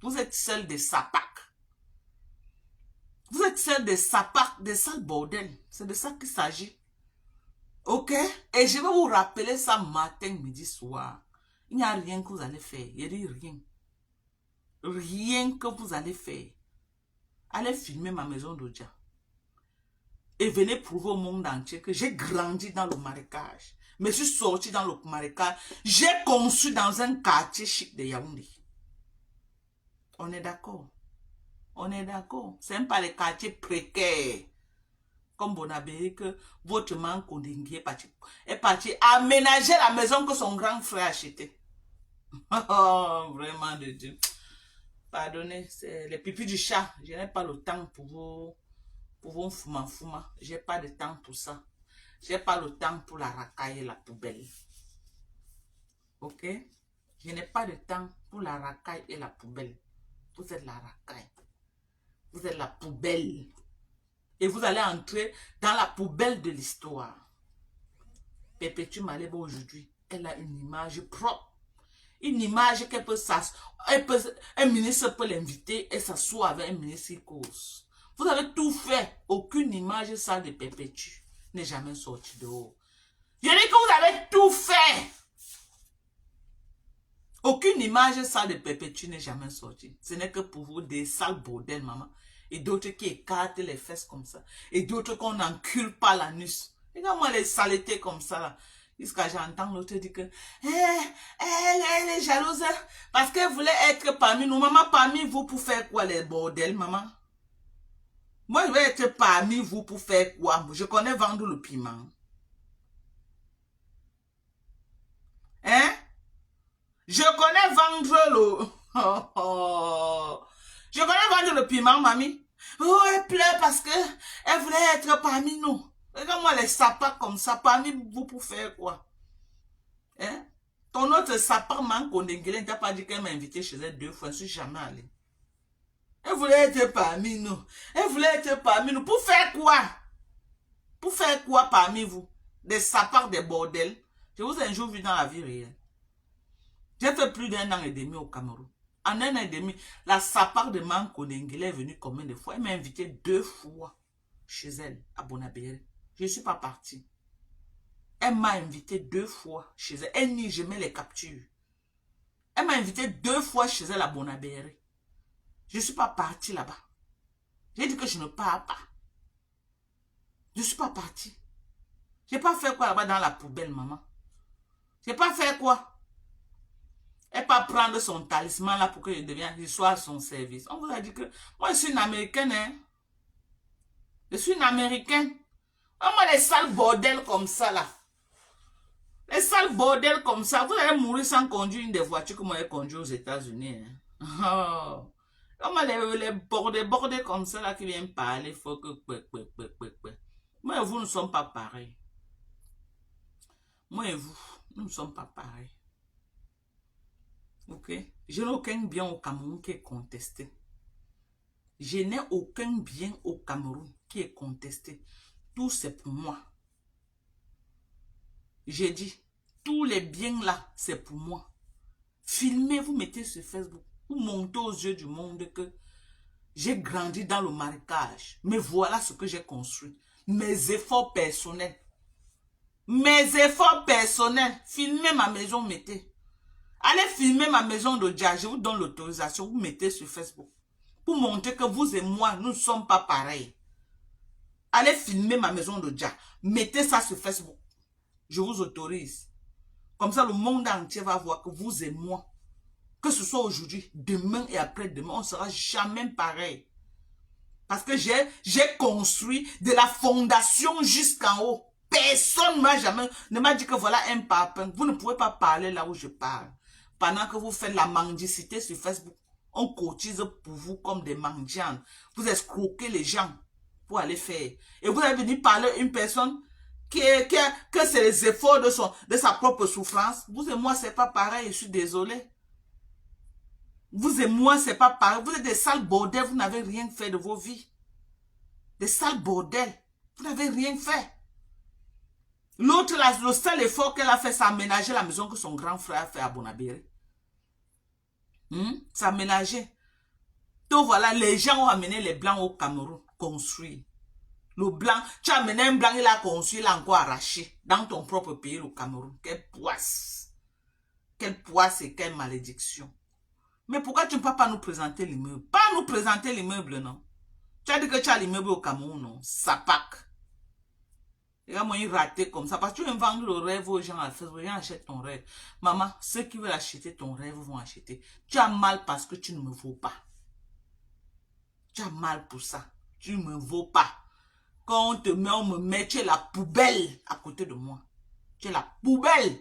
Vous êtes seuls des sapacs. Vous êtes seuls des sapacs, des sales bordels. C'est de ça qu'il s'agit. Ok? Et je vais vous rappeler ça matin, midi, soir. Il n'y a rien que vous allez faire. Il n'y a rien. Rien que vous allez faire. Allez filmer ma maison d'Oja. Et venez prouver au monde entier que j'ai grandi dans le marécage. Mais je suis sorti dans le marécage. J'ai conçu dans un quartier chic de Yaoundé. On est d'accord. On est d'accord. C'est même pas les quartiers précaires. Comme Bonabé, que votre manque est parti aménager la maison que son grand frère a achetée. Oh, vraiment de Dieu. Pardonnez, c'est les pipis du chat. Je n'ai pas le temps pour vos fouma. J'ai pas de temps pour ça. J'ai pas le temps pour la racaille et la poubelle. Ok? Je n'ai pas de temps pour la racaille et la poubelle. Vous êtes la racaille. Vous êtes la poubelle. Et vous allez entrer dans la poubelle de l'histoire. Perpétue Maleba aujourd'hui, elle a une image propre. Une image qu'elle peut s'asseoir. Un ministre peut l'inviter et s'asseoir avec un ministre qui cause. Vous avez tout fait. Aucune image sale de Perpétue n'est jamais sortie dehors. Je dis que vous avez tout fait. Aucune image sale de Perpétue n'est jamais sortie. Ce n'est que pour vous des sales bordels, maman. Et d'autres qui écartent les fesses comme ça. Et d'autres qu'on n'encule pas l'anus. Regarde-moi les saletés comme ça là. Jusqu'à j'entends l'autre dire que elle est jalouse parce qu'elle voulait être parmi nous. Maman, parmi vous pour faire quoi les bordels, maman? Moi, je vais être parmi vous pour faire quoi? Je connais vendre le piment. Hein? Je connais vendre le... Je connais vendre le piment, mamie. Oh, elle pleure parce que elle voulait être parmi nous. Regarde-moi les sapins comme ça, parmi vous pour faire quoi? Hein? Ton autre sapin manque au Néguélé, t'as pas dit qu'elle m'a invité chez elle 2 fois, je suis jamais allée. Elle voulait être parmi nous. Elle voulait être parmi nous. Pour faire quoi? Pour faire quoi parmi vous? Des sapins, des bordels. Je vous ai un jour vu dans la vie réelle. J'ai fait plus d'1 an et demi au Cameroun. En 1 an et demi, la sapard de Manko Denguele est venue combien de fois? Elle m'a invité 2 fois chez elle, à Bonabéré. Je ne suis pas partie. Elle m'a invité 2 fois chez elle. Elle nie, je mets les captures. Elle m'a invité 2 fois chez elle à Bonabéré. Je ne suis pas partie là-bas. J'ai dit que je ne pars pas. Je ne suis pas partie. Je n'ai pas fait quoi là-bas dans la poubelle, maman? Je n'ai pas fait quoi? Elle ne pas prendre son talisman là pour que je sois à son service. On vous a dit que moi je suis une américaine, hein. Je suis une américaine. Moi les sales bordels comme ça là. Les sales bordels comme ça. Vous allez mourir sans conduire une des voitures que moi j'ai conduit aux États-Unis. Hein. Oh. Les bordels comme ça là qui viennent parler, il faut que. Moi et vous ne sommes pas pareils. Moi et vous, nous ne sommes pas pareils. Ok? Je n'ai aucun bien au Cameroun qui est contesté. Je n'ai aucun bien au Cameroun qui est contesté. Tout c'est pour moi. J'ai dit, tous les biens là, c'est pour moi. Filmez, vous mettez sur Facebook. Vous montez aux yeux du monde que j'ai grandi dans le marécage. Mais voilà ce que j'ai construit. Mes efforts personnels. Mes efforts personnels. Filmez ma maison, mettez. Allez filmer ma maison de Dja. Je vous donne l'autorisation. Vous mettez sur Facebook. Pour montrer que vous et moi, nous ne sommes pas pareils. Allez filmer ma maison de Dja. Mettez ça sur Facebook. Je vous autorise. Comme ça, le monde entier va voir que vous et moi, que ce soit aujourd'hui, demain et après-demain, on ne sera jamais pareil. Parce que j'ai construit de la fondation jusqu'en haut. Personne ne m'a dit que voilà un papin. Vous ne pouvez pas parler là où je parle. Pendant que vous faites la mendicité sur Facebook, on cotise pour vous comme des mendiants. Vous escroquez les gens pour aller faire. Et vous allez venir parler à une personne que c'est les efforts de sa propre souffrance. Vous et moi, c'est pas pareil, je suis désolé. Vous et moi, c'est pas pareil. Vous êtes des sales bordels, vous n'avez rien fait de vos vies. Des sales bordels, vous n'avez rien fait. L'autre, le seul effort qu'elle a fait, c'est aménager la maison que son grand frère a fait à Bonabéré. C'est aménager. Donc voilà, les gens ont amené les blancs au Cameroun, construire. Le blanc, tu as amené un blanc, il a construit, il a encore arraché. Dans ton propre pays, le Cameroun. Quelle poisse. Quelle poisse et quelle malédiction. Mais pourquoi tu ne peux pas nous présenter l'immeuble? Pas nous présenter l'immeuble, non. Tu as dit que tu as l'immeuble au Cameroun, non. Sapac. Regarde-moi, il raté comme ça. Parce que tu veux vendre le rêve aux gens à faire. Les gens achètent ton rêve. Maman, ceux qui veulent acheter ton rêve vont acheter. Tu as mal parce que tu ne me vaux pas. Tu as mal pour ça. Tu ne me vaux pas. Quand on te met, on me met, tu es la poubelle à côté de moi. Tu es la poubelle.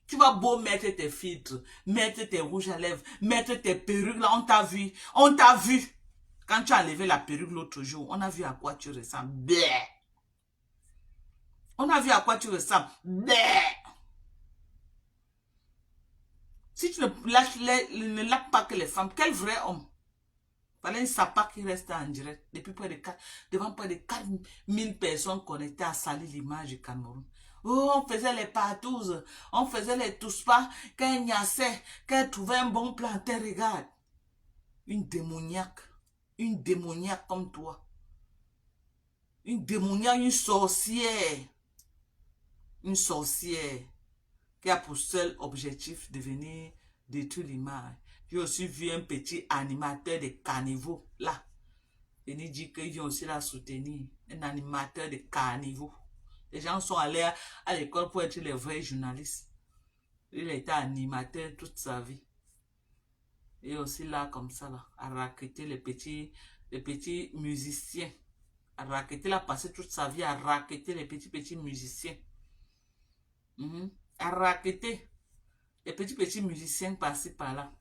Tu vas beau mettre tes filtres, mettre tes rouges à lèvres, mettre tes perruques. Là, on t'a vu. On t'a vu. Quand tu as enlevé la perruque l'autre jour, on a vu à quoi tu ressembles. Bleh. On a vu à quoi tu ressembles. Bleh. Si tu ne lâches pas que les femmes, quel vrai homme? Voilà un sapin qui reste en direct depuis devant près de 4000 personnes connectées à salir l'image du Cameroun. Oh, on faisait les partous, on faisait les tous pas, qu'elle gnassait, qu'elle trouvait un bon plantain, regarde. Une démoniaque comme toi. Une démoniaque, une sorcière qui a pour seul objectif de venir détruire l'image. J'ai aussi vu un petit animateur de carnivaux là. Il dit qu'il vient aussi la soutenir. Un animateur de carnivaux. Les gens sont allés à l'école pour être les vrais journalistes. Il a été animateur toute sa vie. Et aussi là, comme ça, là, à raqueter les petits musiciens. À raqueter, il a passé toute sa vie à raqueter les petits musiciens. À raqueter les petits musiciens par-ci par-là.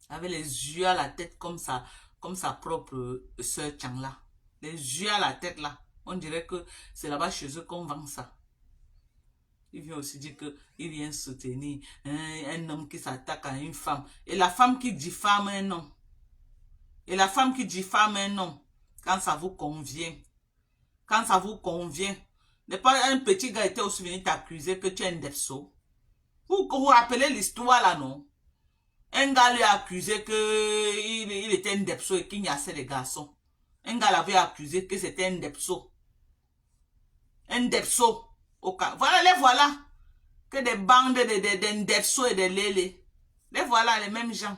Avec les yeux à la tête comme ça. comme sa propre sœur Changla. Les yeux à la tête là. On dirait que c'est là-bas chez eux qu'on vend ça. Il vient aussi dire qu'il vient soutenir un homme qui s'attaque à une femme. Et la femme qui diffame un homme. Et la femme qui diffame un homme, quand ça vous convient. Quand ça vous convient. N'est pas un petit gars était aussi venu t'accuser que tu es un depso. Vous vous rappelez l'histoire là, non? Un gars lui a accusé qu'il était un depso et qu'il niassait les garçons. Un gars l'avait accusé que c'était un depso. Un depso. Voilà, les voilà. Que des bandes de depso et de lélé. Les voilà, les mêmes gens.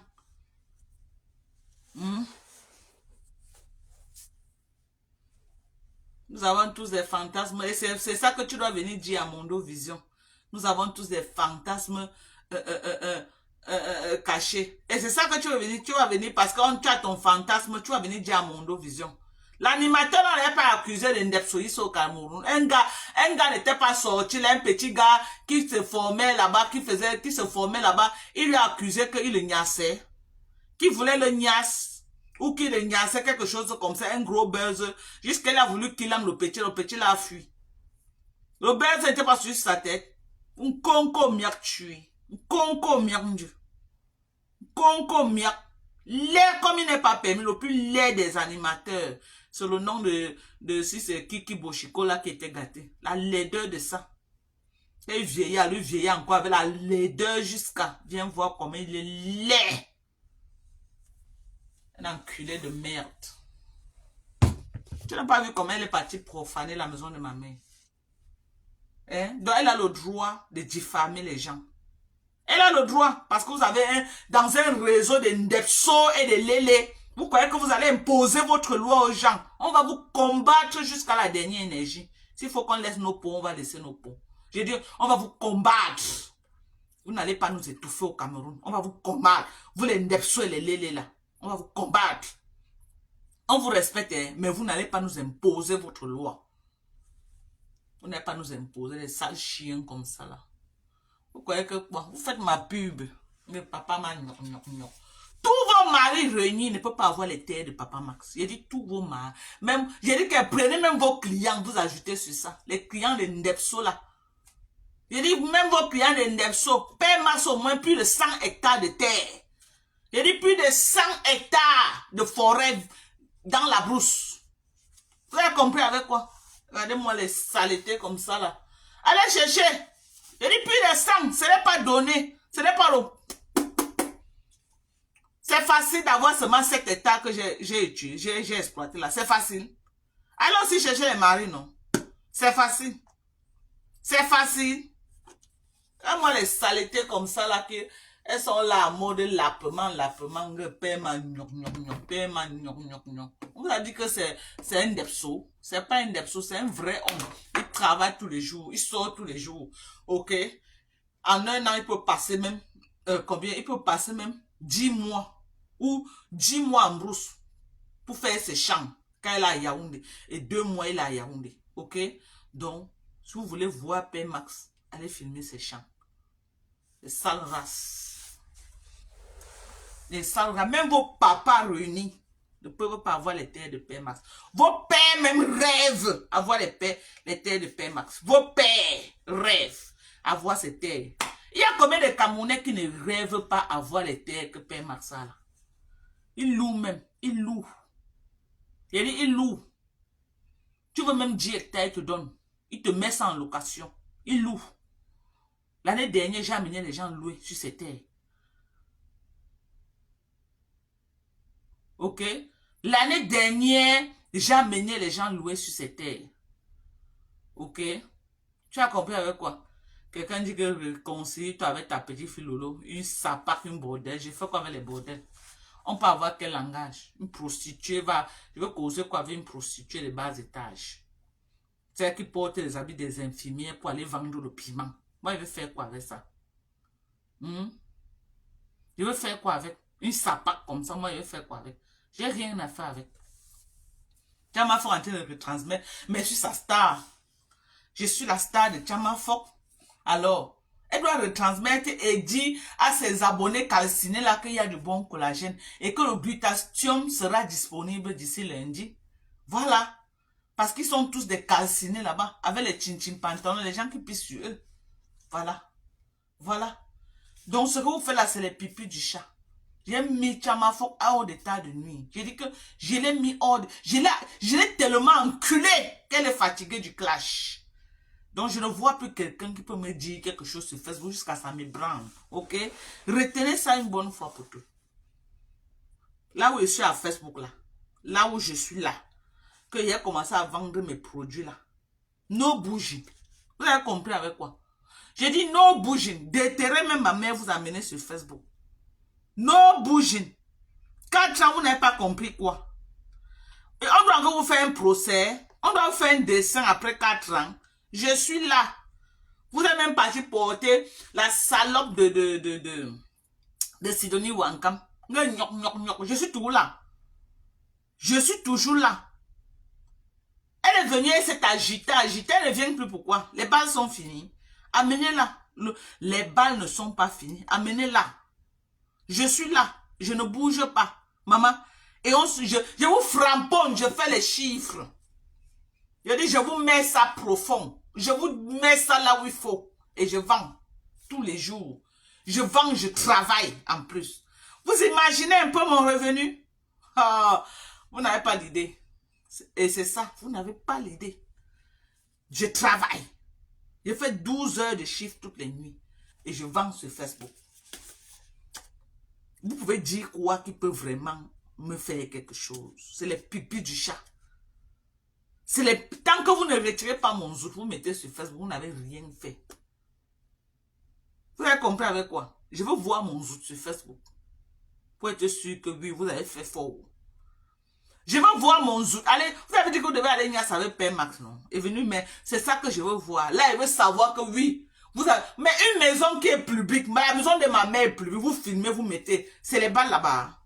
Nous avons tous des fantasmes. Et c'est ça que tu dois venir dire à Mondo Vision. Nous avons tous des fantasmes cachés. Et c'est ça que tu vas venir parce que tu as ton fantasme, tu vas venir dire à Mondo Vision. L'animateur n'avait pas accusé de Ndepsoïs au Cameroun. Un gars n'était pas sorti, là, un petit gars qui se formait là-bas, qui se formait là-bas, il lui a accusé qu'il le niassait, qu'il voulait le niasse, ou qu'il le niassait, quelque chose comme ça, un gros buzz, jusqu'à il a voulu qu'il aime le petit l'a fui. Le buzz n'était pas sur sa tête. Un conco miak tue. Un conco miak Dieu. Conco miak. L'air comme il n'est pas permis, le plus laid des animateurs. C'est le nom de si c'est Kiki Boshiko là qui était gâté. La laideur de ça. Et lui vieillir encore avec la laideur jusqu'à. Viens voir comment il est laid. Un enculé de merde. Tu n'as pas vu comment elle est partie profaner la maison de ma mère. Hein? Donc elle a le droit de diffamer les gens. Elle a le droit, parce que vous avez dans un réseau de Ndepso et de Lélé, vous croyez que vous allez imposer votre loi aux gens. On va vous combattre jusqu'à la dernière énergie. S'il faut qu'on laisse nos pots, on va laisser nos pots. Je veux dire, on va vous combattre. Vous n'allez pas nous étouffer au Cameroun. On va vous combattre. Vous les Ndepso et les Lélé là. On va vous combattre. On vous respecte, mais vous n'allez pas nous imposer votre loi. Vous n'allez pas nous imposer des sales chiens comme ça là. Vous croyez que quoi? Vous faites ma pub. Mais papa m'a tous vos maris réunis ne peuvent pas avoir les terres de Papa Max. J'ai dit tous vos maris. Même, j'ai dit que prenez même vos clients, vous ajoutez sur ça. Les clients de Ndepso là. J'ai dit même vos clients de Ndepso, Père Max au moins plus de 100 hectares de terre. J'ai dit plus de 100 hectares de forêt dans la brousse. Vous avez compris avec quoi? Regardez-moi les saletés comme ça là. Allez chercher. J'ai dit plus de 100, ce n'est pas donné. Ce n'est pas le... C'est facile d'avoir seulement 7 hectares que j'ai exploité là. C'est facile. Allez aussi chercher les maris, non? C'est facile. C'est facile. Et moi, les saletés comme ça là, elles sont là en mode lapement, on vous a dit que c'est un Ndepso. C'est pas un Ndepso, c'est un vrai homme. Il travaille tous les jours, il sort tous les jours. Ok? En un an, il peut passer même, combien? Il peut passer même 10 mois. Ou 10 mois en brousse. Pour faire ses champs. Quand il est à Yaoundé. Et 2 mois, il est à Yaoundé. Ok? Donc, si vous voulez voir Père Max, allez filmer ses champs. Les sales races. Les sales races. Même vos papas réunis ne peuvent pas avoir les terres de Père Max. Vos pères même rêvent avoir les terres de Père Max. Vos pères rêvent avoir ces terres. Il y a combien de Camerounais qui ne rêvent pas avoir les terres que Père Max a là? Il loue même. Il loue. Il dit, il loue. Tu veux même 10 hectares, il te donne. Il te met ça en location. Il loue. L'année dernière, j'ai amené les gens louer sur ces terres. Ok? L'année dernière, j'ai amené les gens louer sur ces terres. Ok? Tu as compris avec quoi? Quelqu'un dit que réconcilie toi avec ta petite fille Lolo. Une sapac, une bordel. J'ai fait quoi avec les bordels? On peut avoir quel langage? Une prostituée va... Je veux causer quoi avec une prostituée de bas étage? C'est qui porte les habits des infirmières pour aller vendre le piment. Moi, je vais faire quoi avec ça? Je veux faire quoi avec? Une sapac comme ça, moi, je vais faire quoi avec? J'ai rien à faire avec. Tchama-Fok est en train de retransmettre, mais je suis sa star. Je suis la star de Tchama-Fok. Alors, Elle doit retransmettre et dire à ses abonnés calcinés là qu'il y a du bon collagène et que le glutathium sera disponible d'ici lundi. Voilà. Parce qu'ils sont tous des calcinés là-bas, avec les chin-chin pantalons, les gens qui pissent sur eux. Voilà. Voilà. Donc, ce que vous faites là, c'est les pipis du chat. J'ai mis Chamafok hors d'état de nuit. J'ai dit que je l'ai mis hors de... Je l'ai tellement enculé qu'elle est fatiguée du clash. Donc, je ne vois plus quelqu'un qui peut me dire quelque chose sur Facebook jusqu'à ça m'ébranle. Ok? Retenez ça une bonne fois pour tout. Là où je suis à Facebook, là où je suis là, que j'ai commencé à vendre mes produits là. No bougie. Vous avez compris avec quoi? J'ai dit no bouging. Déterrez même ma mère vous amener sur Facebook. No bouging. 4 ans, vous n'avez pas compris quoi? Et on doit encore vous faire un procès. On doit vous faire un dessin après 4 ans. Je suis là. Vous êtes même parti porter la salope de Sidonie Wankam. Je suis toujours là. Je suis toujours là. Elle est venue, elle s'est agitée, elle ne vient plus pourquoi? Les balles sont finies. Amenez-la. Les balles ne sont pas finies. Amenez-la. Je suis là. Je ne bouge pas. Maman. Et je vous framponne, je fais les chiffres. Je dis, je vous mets ça profond. Je vous mets ça là où il faut. Et je vends tous les jours. Je vends, je travaille en plus. Vous imaginez un peu mon revenu? Ah, vous n'avez pas l'idée. Et c'est ça, vous n'avez pas l'idée. Je travaille. Je fais 12 heures de chiffre toutes les nuits. Et je vends sur Facebook. Vous pouvez dire quoi qui peut vraiment me faire quelque chose? C'est les pipis du chat. Tant que vous ne retirez pas mon zout, vous mettez sur Facebook, vous n'avez rien fait. Vous avez compris avec quoi? Je veux voir mon zout sur Facebook. Pour être sûr que oui, vous avez fait fort. Je veux voir mon zout. Allez, vous avez dit que vous devez aller Nias avec Père Max, non? Est venu, mais c'est ça que je veux voir. Là, il veut savoir que oui. Mais une maison qui est publique, la maison de ma mère est publique, vous filmez, vous mettez. C'est les balles là-bas.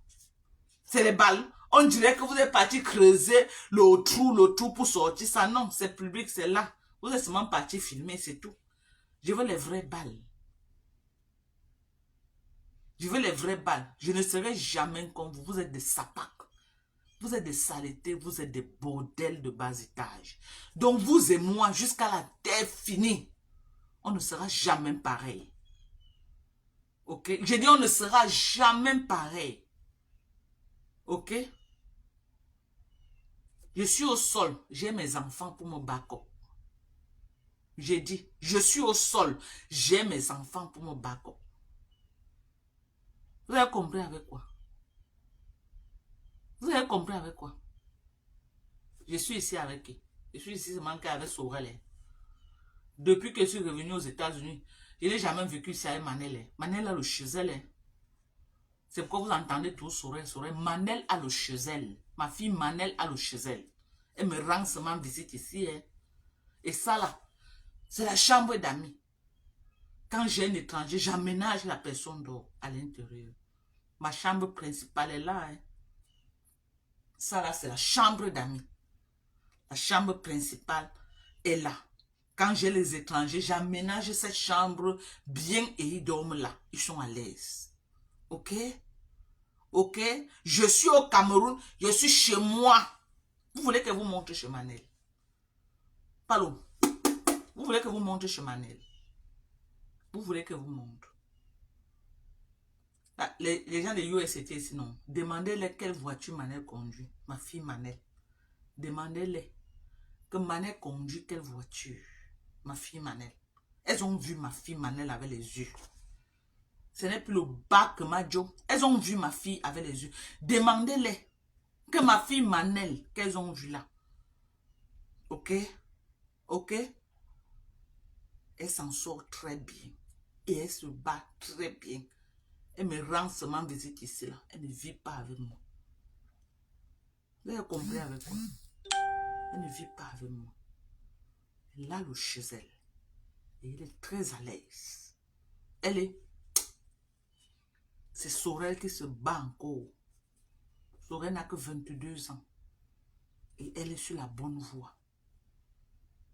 C'est les balles. On dirait que vous êtes parti creuser le trou pour sortir ça. Non, c'est public, c'est là. Vous êtes seulement parti filmer, c'est tout. Je veux les vraies balles. Je veux les vraies balles. Je ne serai jamais comme vous. Vous êtes des sapacs. Vous êtes des saletés. Vous êtes des bordels de bas étage. Donc vous et moi, jusqu'à la terre finie, on ne sera jamais pareil. Ok? J'ai dit on ne sera jamais pareil. Ok? Je suis au sol. J'ai mes enfants pour me back-up. J'ai dit, je suis au sol. J'ai mes enfants pour me back-up. Vous avez compris avec quoi? Vous avez compris avec quoi? Je suis ici avec qui? Je suis ici seulement avec Sorel. Depuis que je suis revenu aux États-Unis, je n'ai jamais vécu ici avec Manel. Manel a le chezel. C'est pourquoi vous entendez tout Sorel. Manel a le chezel. Ma fille Manel a le chezel. Elle me rend seulement visite ici. Et ça là, c'est la chambre d'amis. Quand j'ai un étranger, j'aménage la personne d'or à l'intérieur. Ma chambre principale est là. Ça là, c'est la chambre d'amis. La chambre principale est là. Quand j'ai les étrangers, j'aménage cette chambre bien et ils dorment là. Ils sont à l'aise. Ok? Ok? Je suis au Cameroun. Je suis chez moi. Vous voulez que vous montre chez Manel? Palo. Vous voulez que vous montre chez Manel? Vous voulez que vous montre? Là, les gens de USCT ici, non. Demandez-les quelle voiture Manel conduit. Ma fille Manel. Demandez-les que Manel conduit quelle voiture. Ma fille Manel. Elles ont vu ma fille Manel avec les yeux. Ce n'est plus le bac Majo. Elles ont vu ma fille avec les yeux. Demandez-les que ma fille Manel, qu'elles ont vu là. Ok? Ok? Elle s'en sort très bien. Et elle se bat très bien. Elle me rend seulement visite ici là. Elle ne vit pas avec moi. Vous avez compris avec quoi? Elle ne vit pas avec moi. Elle a le chez elle. Et elle est très à l'aise. Elle est... C'est Sorel qui se bat encore. Sorel n'a que 22 ans. Et elle est sur la bonne voie.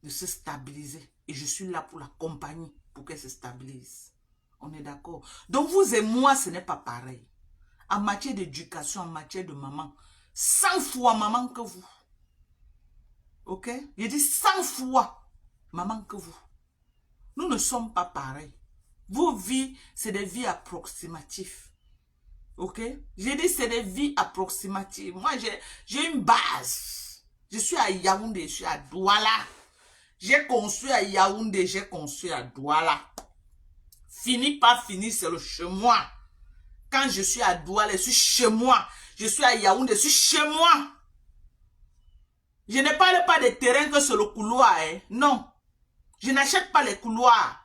De se stabiliser. Et je suis là pour l'accompagner, pour qu'elle se stabilise. On est d'accord? Donc vous et moi, ce n'est pas pareil. En matière d'éducation, en matière de maman, 100 fois maman que vous. Ok? Je dis 100 fois maman que vous. Nous ne sommes pas pareils. Vos vies, c'est des vies approximatives. Ok? J'ai dit c'est des vies approximatives. Moi, j'ai une base. Je suis à Yaoundé, je suis à Douala. J'ai construit à Yaoundé, j'ai construit à Douala. Fini pas fini, c'est le chez moi. Quand je suis à Douala, je suis chez moi. Je suis à Yaoundé, je suis chez moi. Je ne parle pas des terrains que c'est le couloir. Hein. Non. Je n'achète pas les couloirs.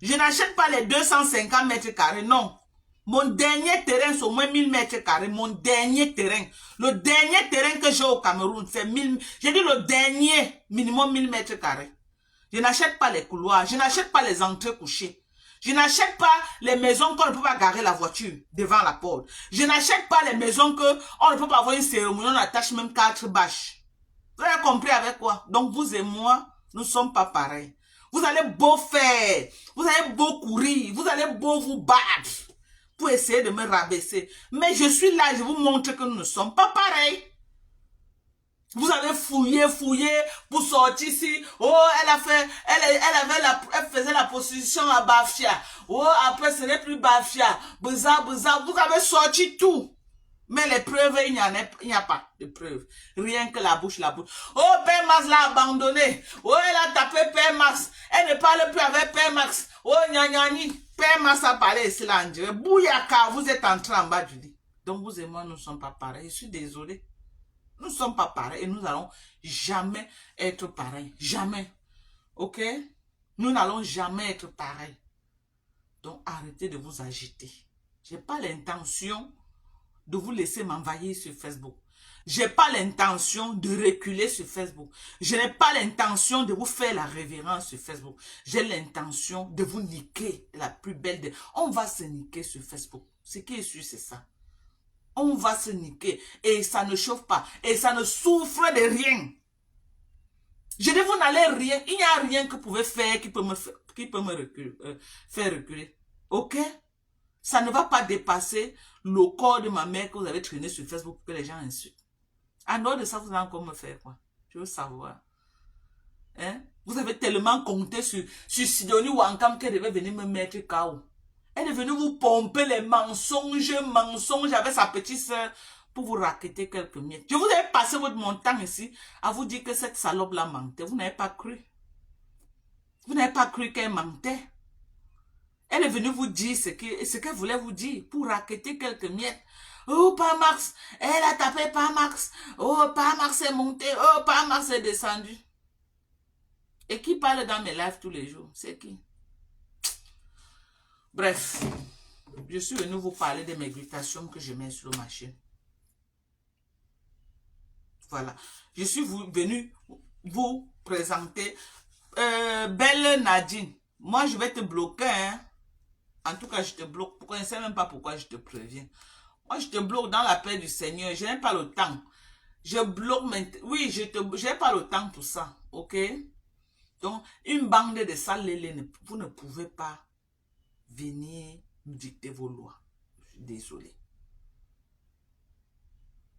Je n'achète pas les 250 mètres carrés. Non. Mon dernier terrain, c'est au moins 1000 mètres carrés. Mon dernier terrain. Le dernier terrain que j'ai au Cameroun, c'est 1000. J'ai dit le dernier, minimum 1000 mètres carrés. Je n'achète pas les couloirs. Je n'achète pas les entrées couchées. Je n'achète pas les maisons qu'on ne peut pas garer la voiture devant la porte. Je n'achète pas les maisons qu'on ne peut pas avoir une cérémonie, on attache même 4 bâches. Vous avez compris avec quoi? Donc vous et moi, nous ne sommes pas pareils. Vous allez beau faire, vous allez beau courir, vous allez beau vous battre pour essayer de me rabaisser. Mais je suis là, je vous montre que nous ne sommes pas pareils. Vous avez fouillé pour sortir ici. Oh, elle faisait la position à Bafia. Oh, après ce n'est plus Bafia. Vous avez sorti tout. Mais les preuves, il n'y a pas de preuves. Rien que la bouche. Oh, Père Max l'a abandonné. Oh, elle a tapé Père Max. Elle ne parle plus avec Père Max. Oh, gna. Père Max a parlé ici là en direct. Bouyaka, vous êtes entré en bas du lit. Donc vous et moi, nous ne sommes pas pareils. Je suis désolé. Nous ne sommes pas pareils et nous n'allons jamais être pareils. Jamais. Ok? Nous n'allons jamais être pareils. Donc arrêtez de vous agiter. Je n'ai pas l'intention de vous laisser m'envahir sur Facebook. Je n'ai pas l'intention de reculer sur Facebook. Je n'ai pas l'intention de vous faire la révérence sur Facebook. J'ai l'intention de vous niquer la plus belle des... On va se niquer sur Facebook. Ce qui est sûr, c'est ça. On va se niquer et ça ne chauffe pas et ça ne souffre de rien. Je dis vous n'allez rien, il n'y a rien que vous pouvez faire qui peut me faire reculer. Ok? Ça ne va pas dépasser le corps de ma mère que vous avez traîné sur Facebook pour que les gens insultent. En dehors de ça, vous allez encore me faire quoi? Je veux savoir. Hein? Vous avez tellement compté sur Sidonie Wankam qu'elle devait venir me mettre KO. Elle est venue vous pomper les mensonges avec sa petite soeur pour vous raqueter quelques miettes. Je vous ai passé votre montant ici à vous dire que cette salope-là mentait. Vous n'avez pas cru. Vous n'avez pas cru qu'elle mentait. Elle est venue vous dire ce qu'elle voulait vous dire pour raqueter quelques miettes. Oh, pas Max, elle a tapé pas Max. Oh, pas Max est monté. Oh, pas Max est descendu. Et qui parle dans mes lives tous les jours? C'est qui? Bref, je suis venu vous parler de mes glutations que je mets sur le marché. Voilà. Je suis venu vous présenter Belle Nadine. Moi, je vais te bloquer. Hein? En tout cas, je te bloque. Je ne sais même pas pourquoi je te préviens. Moi, je te bloque dans la paix du Seigneur. Je n'ai pas le temps. Je bloque maintenant. Oui, je n'ai pas le temps pour ça. Ok? Donc, une bande de sales, vous ne pouvez pas venir nous dicter vos lois. Je suis désolé.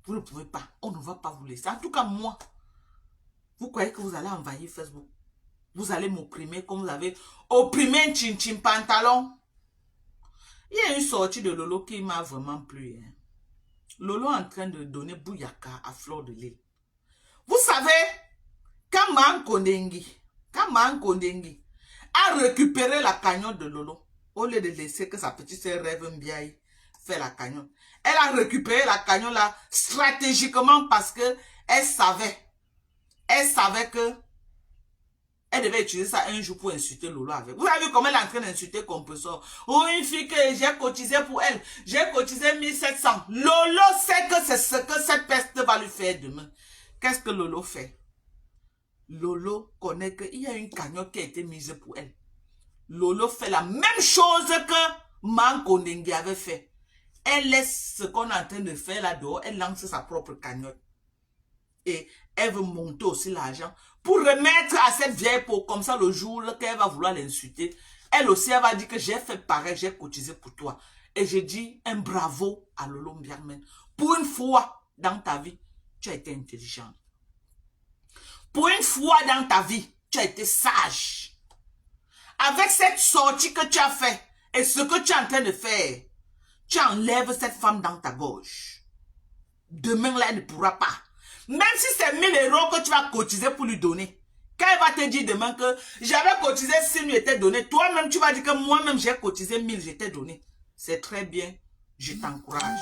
Vous ne pouvez pas. On ne va pas vous laisser. En tout cas, moi, vous croyez que vous allez envahir Facebook? Vous allez m'opprimer comme vous avez opprimé un chin-chin pantalon? Il y a une sortie de Lolo qui m'a vraiment plu. Hein. Lolo est en train de donner bouyaka à fleur de lait. Vous savez, quand Man Kondengi a récupéré la cagnotte de Lolo, au lieu de laisser que sa petite sœur Rêve Mbiaye fait la cagnotte, elle a récupéré la cagnotte là stratégiquement parce que elle savait que elle devait utiliser ça un jour pour insulter Lolo avec. Vous avez vu comment elle est en train d'insulter Compressor? Ou une fille que j'ai cotisé pour elle. J'ai cotisé 1700. Lolo sait que c'est ce que cette peste va lui faire demain. Qu'est-ce que Lolo fait? Lolo connaît qu'il y a une cagnotte qui a été mise pour elle. Lolo fait la même chose que Man Kondengi avait fait. Elle laisse ce qu'on est en train de faire là-dehors. Elle lance sa propre cagnotte. Et elle veut monter aussi l'argent pour remettre à cette vieille peau. Comme ça, le jour qu'elle va vouloir l'insulter, elle aussi, elle va dire que j'ai fait pareil, j'ai cotisé pour toi. Et je dis un bravo à Lolo Mbiarmen. Pour une fois dans ta vie, tu as été intelligent. Pour une fois dans ta vie, tu as été sage. Avec cette sortie que tu as fait et ce que tu es en train de faire, tu enlèves cette femme dans ta gorge. Demain, là, elle ne pourra pas. Même si c'est 1000 € que tu vas cotiser pour lui donner. Quand elle va te dire demain que j'avais cotisé 6 000, j'étais donné. Toi-même, tu vas dire que moi-même, j'ai cotisé 1000, j'étais donné. C'est très bien. Je t'encourage.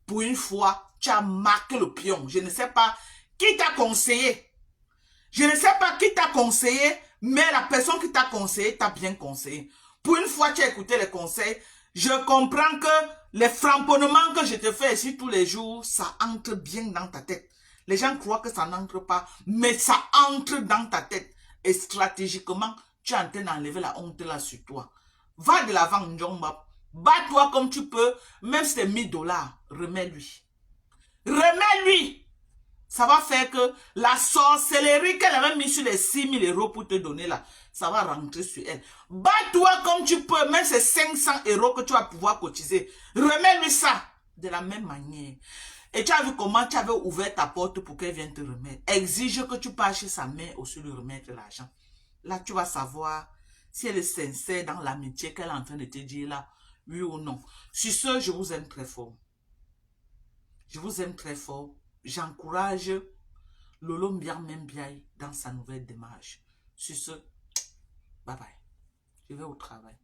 Pour une fois, tu as marqué le pion. Je ne sais pas qui t'a conseillé. Je ne sais pas qui t'a conseillé, mais la personne qui t'a conseillé t'a bien conseillé. Pour une fois, tu as écouté les conseils. Je comprends que les framponnements que je te fais ici tous les jours, ça entre bien dans ta tête. Les gens croient que ça n'entre pas, mais ça entre dans ta tête. Et stratégiquement, tu es en train d'enlever la honte là sur toi. Va de l'avant, Njomba. Bats-toi comme tu peux, même si c'est 1000 $, remets-lui. Remets-lui. Ça va faire que la sorcellerie qu'elle avait mis sur les 6 000 € pour te donner là, ça va rentrer sur elle. Bats-toi comme tu peux, même ces 500 € que tu vas pouvoir cotiser. Remets-lui ça de la même manière. Et tu as vu comment tu avais ouvert ta porte pour qu'elle vienne te remettre. Exige que tu passes chez sa mère aussi lui remettre l'argent. Là, tu vas savoir si elle est sincère dans l'amitié qu'elle est en train de te dire là, oui ou non. Sur ce, je vous aime très fort. Je vous aime très fort. J'encourage Lolo Mbiarmen Biaye dans sa nouvelle démarche. Sur ce, bye bye. Je vais au travail.